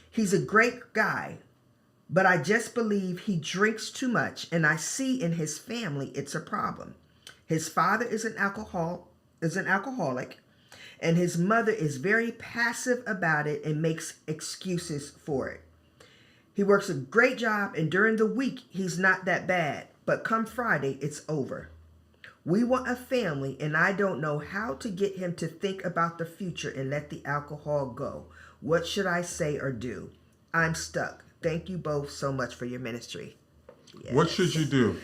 He's a great guy, but I just believe he drinks too much, and I see in his family it's a problem. His father is an alcoholic, and his mother is very passive about it and makes excuses for it. He works a great job, and during the week he's not that bad, but come Friday it's over. We want a family, and I don't know how to get him to think about the future and let the alcohol go. What should I say or do? I'm stuck. Thank you both so much for your ministry. Yes. What should you do?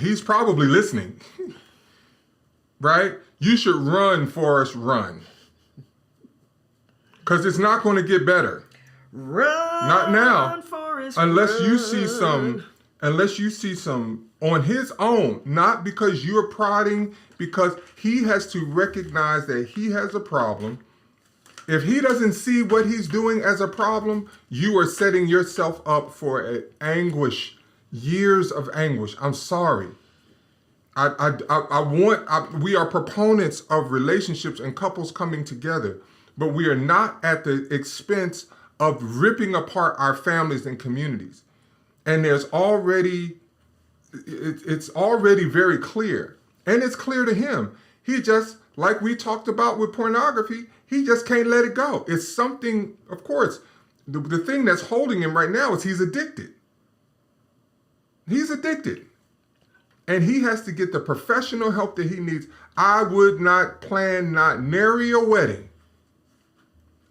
He's probably listening. Right? You should run, Forrest, run. Because it's not going to get better. Run, not now. Forrest, unless run. you see some on his own, not because you're prodding, because he has to recognize that he has a problem. If he doesn't see what he's doing as a problem, you are setting yourself up for anguish, years of anguish. I'm sorry. We are proponents of relationships and couples coming together, but we are not at the expense of ripping apart our families and communities. And it's already very clear, and it's clear to him. He just, like we talked about with pornography, he just can't let it go. It's something, of course, the thing that's holding him right now is he's addicted. He's addicted. And he has to get the professional help that he needs. I would not plan not nary a wedding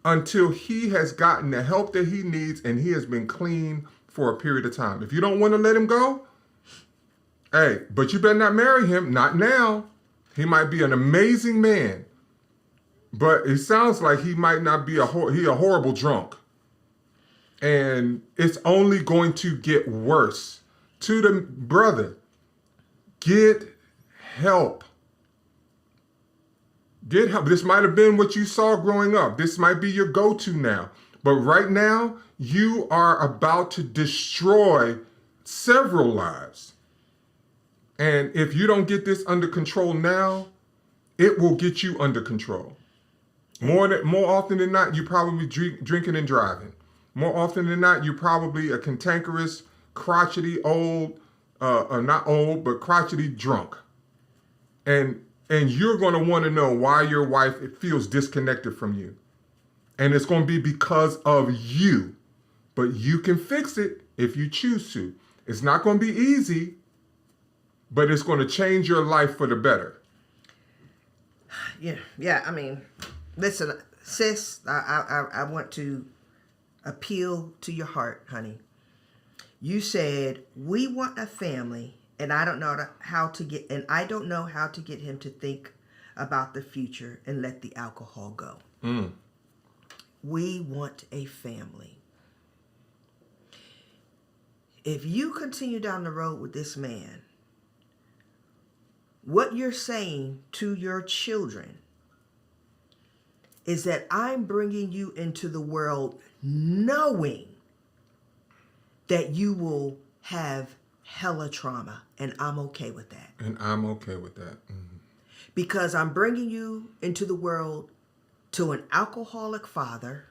until he has gotten the help that he needs and he has been clean for a period of time. If you don't want to let him go, hey, but you better not marry him. Not now. He might be an amazing man, but it sounds like he might not be a horrible drunk. And it's only going to get worse. To the brother, get help. Get help. This might have been what you saw growing up. This might be your go-to now. But right now, you are about to destroy several lives. And if you don't get this under control now, it will get you under control. More often than not, you probably drinking and driving. More often than not, you're probably a cantankerous, crotchety, not old, but crotchety drunk. And you're going to want to know why your wife feels disconnected from you. And it's going to be because of you. But you can fix it if you choose to. It's not going to be easy, but it's going to change your life for the better. Yeah. I mean, listen, sis, I want to appeal to your heart, honey. You said, we want a family, and I don't know how to get him to think about the future and let the alcohol go. We want a family. If you continue down the road with this man, what you're saying to your children is that I'm bringing you into the world knowing that you will have hella trauma, and I'm okay with that. And I'm okay with that. Because I'm bringing you into the world to an alcoholic father,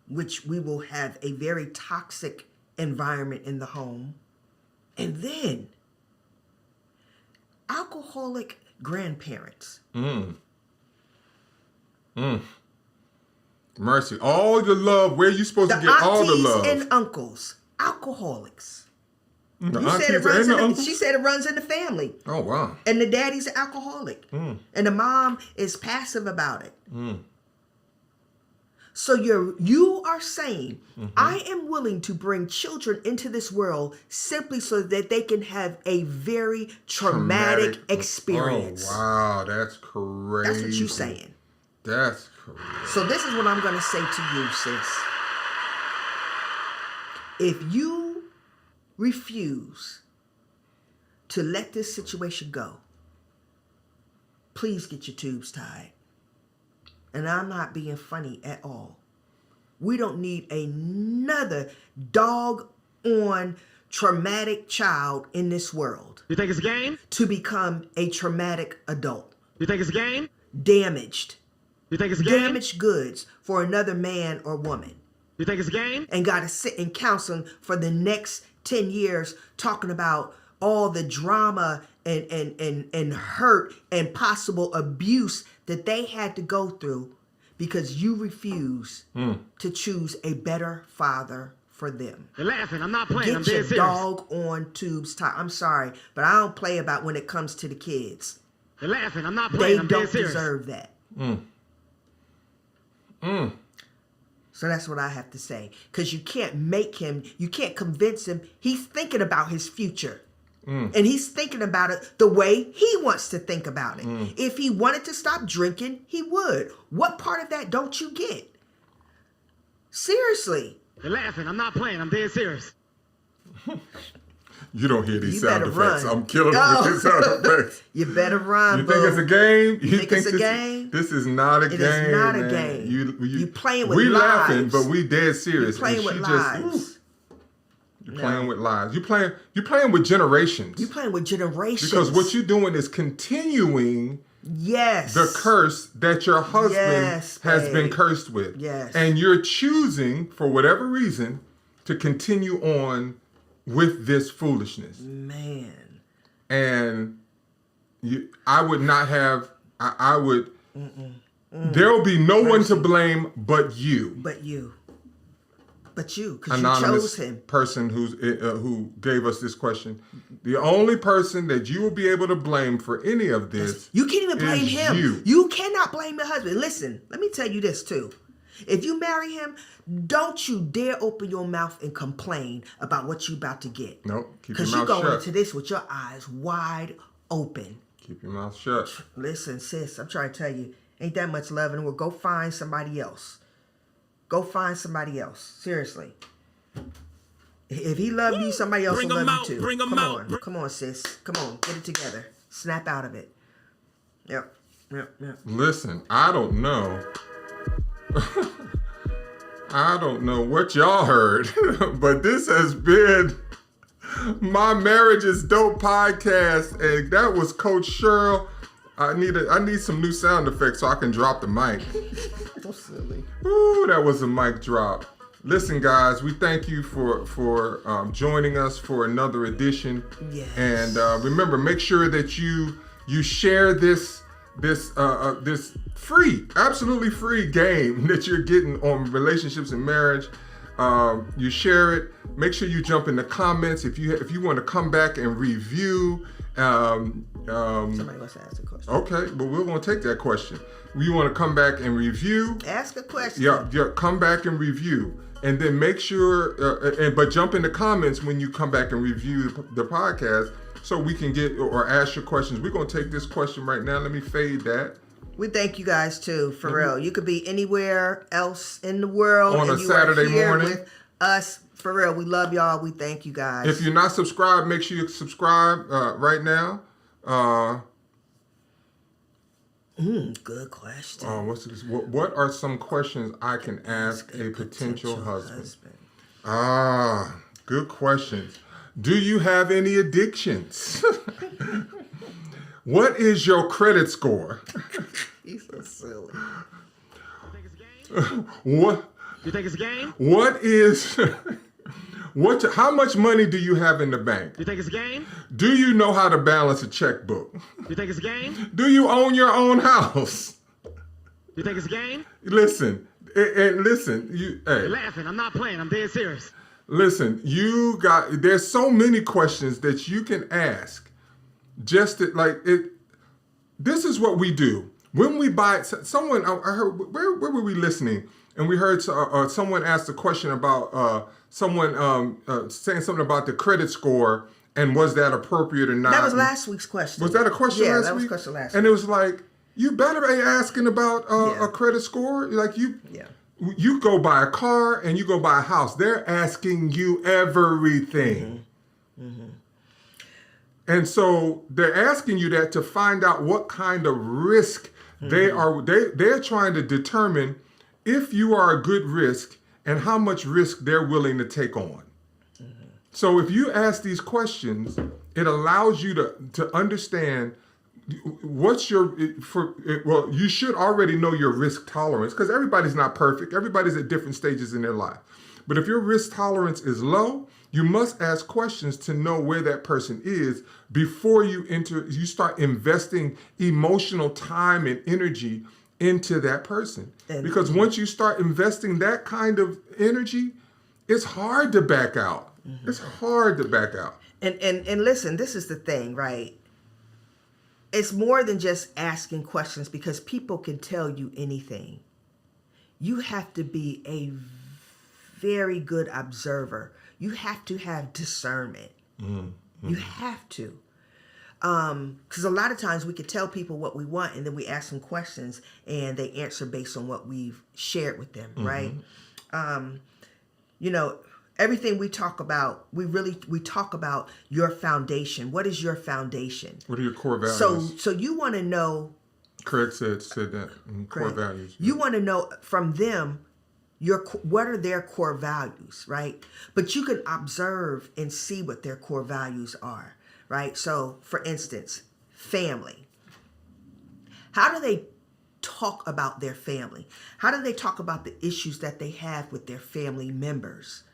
which we will have a very toxic environment in the home, and then alcoholic grandparents. Mercy. All the love. Where you supposed to get all the love? And uncles, alcoholics. The You said it runs she said it runs in the family. Oh, wow. And the daddy's an alcoholic. And the mom is passive about it. So you are saying, I am willing to bring children into this world simply so that they can have a very traumatic experience. Oh, wow. That's crazy. That's what you're saying. That's crazy. So this is what I'm going to say to you, sis. If you refuse to let this situation go, please get your tubes tied. And I'm not being funny at all. We don't need another dog-on traumatic child in this world. You think it's a game? To become a traumatic adult. You think it's a game? Damaged. You think it's a game? Damaged goods for another man or woman. You think it's a game? And got to sit in counseling for the next 10 years talking about all the drama and hurt and possible abuse that they had to go through because you refuse to choose a better father for them. You're laughing. I'm not playing. I'm Get dead your serious. dog on tubes tied. I'm sorry, but I don't play about when it comes to the kids. You're laughing. I'm not playing. They I'm don't dead serious. deserve that. So that's what I have to say. Because you can't convince him. He's thinking about his future. And he's thinking about it the way he wants to think about it. If he wanted to stop drinking, he would. What part of that don't you get? Seriously. You're laughing. I'm not playing. I'm dead serious. You don't hear these You sound better effects. run. I'm killing them with these sound effects. You better run, You think it's a game? You think it's a game? This is not a game. It is not a man. game. You playing with we lives. laughing, but we dead serious. You're playing And with she lives. You're playing with lives. You're playing with generations. You're playing with generations. Because what you're doing is continuing Yes. the curse that your husband Yes, has babe. been cursed with. Yes. And you're choosing, for whatever reason, to continue on with this foolishness. Man. And I would not have, I would, there will be no one to blame but you. But you, because you chose Anonymous him. person who gave us this question. The only person that you will be able to blame for any of this, You can't even blame is him. you. You cannot blame your husband. Listen, let me tell you this too. If you marry him, don't you dare open your mouth and complain about what you about to get. Nope, keep your Because you're mouth going shut. into this with your eyes wide open. Keep your mouth shut. Listen, sis, I'm trying to tell you, ain't that much love in the world. Go find somebody else. Go find somebody else. Seriously. If he loved you, somebody else Bring will him love out, you too. bring him Come out. on. Come on, sis. Come on. Get it together. Snap out of it. Yep. Listen, I don't know. I don't know what y'all heard, but this has been my Marriage is Dope podcast, and that was Coach Cheryl. I need some new sound effects so I can drop the mic. So silly. Ooh, that was a mic drop. Listen, guys, we thank you for joining us for another edition. Yes. And remember, make sure that you share this this free, absolutely free game that you're getting on relationships and marriage. You share it. Make sure you jump in the comments if you want to come back and review. Somebody wants to ask a question. Okay, but we're going to take that question. You want to come back and review? Ask a question. Yeah, come back and review. And then make sure, but jump in the comments when you come back and review the podcast so we can get or ask your questions. We're going to take this question right now. Let me fade that. We thank you guys too, for real. You could be anywhere else in the world On and a you Saturday are here morning. with us. For real, we love y'all. We thank you guys. If you're not subscribed, make sure you subscribe right now. Good question. What's this? What are some questions I can ask a potential husband? Good questions. Do you have any addictions? What is your credit score? He's so silly. What? You think it's a game? What is? How much money do you have in the bank? You think it's a game? Do you know how to balance a checkbook? You think it's a game? Do you own your own house? You think it's a game? Listen, and listen, You're laughing. I'm not playing. I'm dead serious. Listen, there's so many questions that you can ask. Just this is what we do. When we buy, someone, I heard, where were we listening? And we heard someone asked a question about someone saying something about the credit score and was that appropriate or not. That was last week's question. Was that a question yeah, last week? Yeah, that was a question last week. And it was like, you better be asking about a credit score. Like you go buy a car and you go buy a house. They're asking you everything. Mm-hmm. And so they're asking you that to find out what kind of risk they're trying to determine if you are a good risk and how much risk they're willing to take on. Mm-hmm. So if you ask these questions, it allows you to understand you should already know your risk tolerance because everybody's not perfect. Everybody's at different stages in their life. But if your risk tolerance is low, you must ask questions to know where that person is before you start investing emotional time and energy into that person. Because once you start investing that kind of energy, it's hard to back out. Mm-hmm. It's hard to back out. And listen, this is the thing, right? It's more than just asking questions because people can tell you anything. You have to be a very good observer. You have to have discernment. Mm-hmm. You have to. Because a lot of times we could tell people what we want and then we ask them questions and they answer based on what we've shared with them, right? Everything we talk about, we talk about your foundation. What is your foundation? What are your core values? So you want to know. Craig said that. Core values. You want to know from them what are their core values, right? But you can observe and see what their core values are, right? So, for instance, family. How do they talk about their family? How do they talk about the issues that they have with their family members,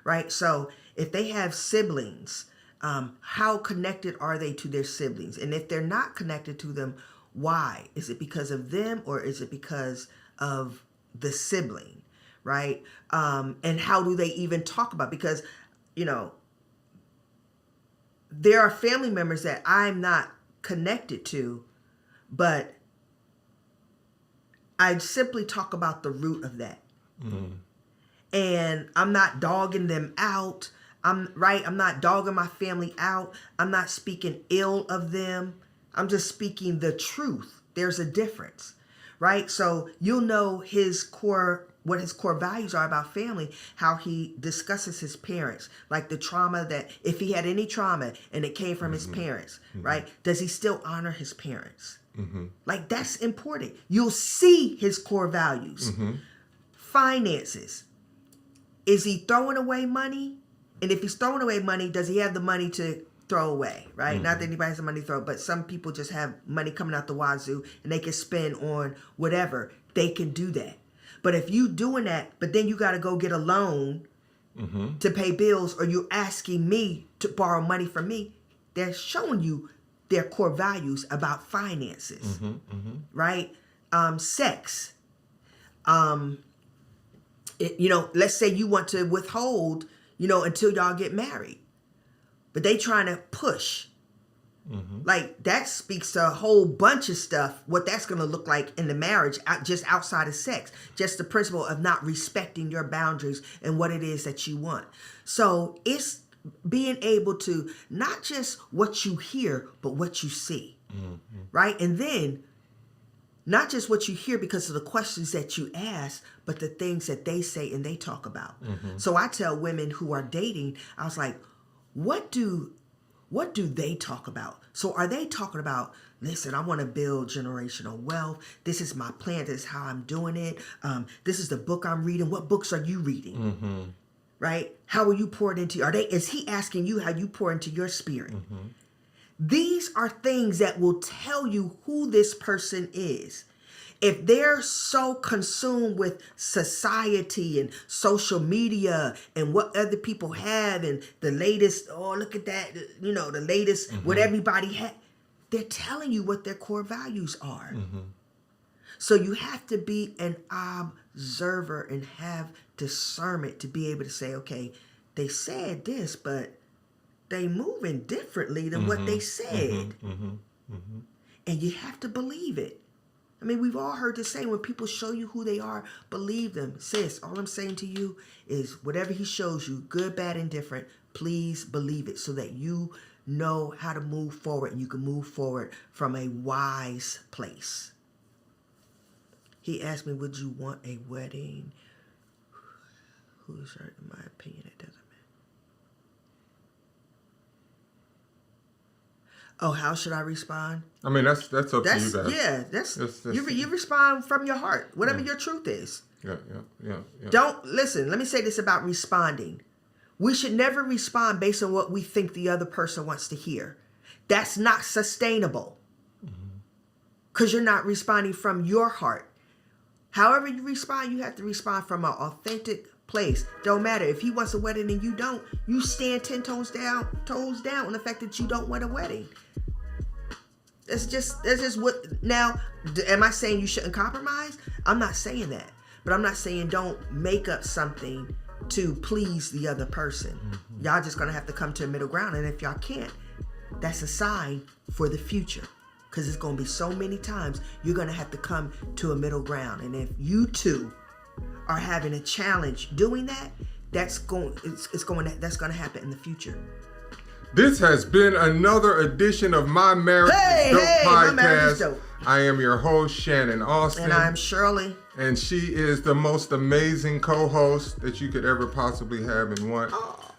right? So, if they have siblings, how connected are they to their siblings? And if they're not connected to them, why? Is it because of them or is it because of the sibling? Right? And how do they even talk about? Because, there are family members that I'm not connected to, but I simply talk about the root of that. Mm-hmm. And I'm not dogging them out. I'm not dogging my family out. I'm not speaking ill of them. I'm just speaking the truth. There's a difference, right? So you'll know what his core values are about family, how he discusses his parents, like the trauma that, if he had any trauma and it came from his parents, right? Does he still honor his parents? Mm-hmm. Like, that's important. You'll see his core values. Mm-hmm. Finances. Is he throwing away money? And if he's throwing away money, does he have the money to throw away, right? Mm-hmm. Not that anybody has the money to throw, but some people just have money coming out the wazoo and they can spend on whatever. They can do that. But if you doing that, but then you got to go get a loan to pay bills, or you're asking me to borrow money from me, they're showing you their core values about finances, right? Sex. Let's say you want to withhold, until y'all get married, but they trying to push. Like that speaks to a whole bunch of stuff, what that's going to look like in the marriage, just outside of sex, just the principle of not respecting your boundaries and what it is that you want. So it's being able to not just what you hear, but what you see, right? And then not just what you hear because of the questions that you ask, but the things that they say and they talk about. So I tell women who are dating, I was like, what do they talk about? So are they talking about, listen, I want to build generational wealth. This is my plan. This is how I'm doing it. This is the book I'm reading. What books are you reading? Right? How are you poured into? Is he asking you how you pour into your spirit? These are things that will tell you who this person is. If they're so consumed with society and social media and what other people have and the latest, oh, look at that, the latest, what everybody had, they're telling you what their core values are. So you have to be an observer and have discernment to be able to say, okay, they said this, but they moving differently than what they said. And you have to believe it. I mean, we've all heard the saying, when people show you who they are, believe them. Sis, all I'm saying to you is whatever he shows you, good, bad, and different, please believe it so that you know how to move forward and you can move forward from a wise place. He asked me, would you want a wedding? Who's right? In my opinion, it doesn't matter. Oh, how should I respond? I mean, that's up to you guys. Yeah, that's you respond from your heart, whatever your truth is. Yeah. Don't listen. Let me say this about responding. We should never respond based on what we think the other person wants to hear. That's not sustainable. Because you're not responding from your heart. However you respond, you have to respond from an authentic place. Don't matter if he wants a wedding and you don't. You stand 10 toes down on the fact that you don't want a wedding. That's just what. Now, am I saying you shouldn't compromise? I'm not saying that, but I'm not saying don't make up something to please the other person. Y'all just gonna have to come to a middle ground, and if y'all can't, that's a sign for the future, because it's gonna be so many times you're gonna have to come to a middle ground, and if you two are having a challenge doing that, that's gonna happen in the future. This has been another edition of My Marriage is Dope podcast. My Marriage is Dope. I am your host, Shannon Austin. And I'm Shirley. And she is the most amazing co-host that you could ever possibly have and want.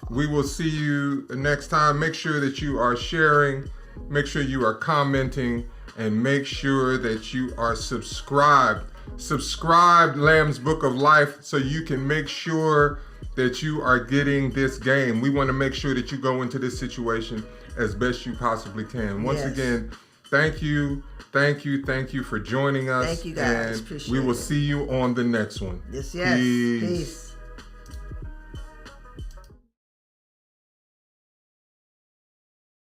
We will see you next time. Make sure that you are sharing. Make sure you are commenting. And make sure that you are subscribed. Subscribe Lamb's Book of Life so you can make sure that you are getting this game. We want to make sure that you go into this situation as best you possibly can. Once again, thank you for joining us. Thank you guys. And appreciate we will it. see you on the next one. Yes. Peace. Peace.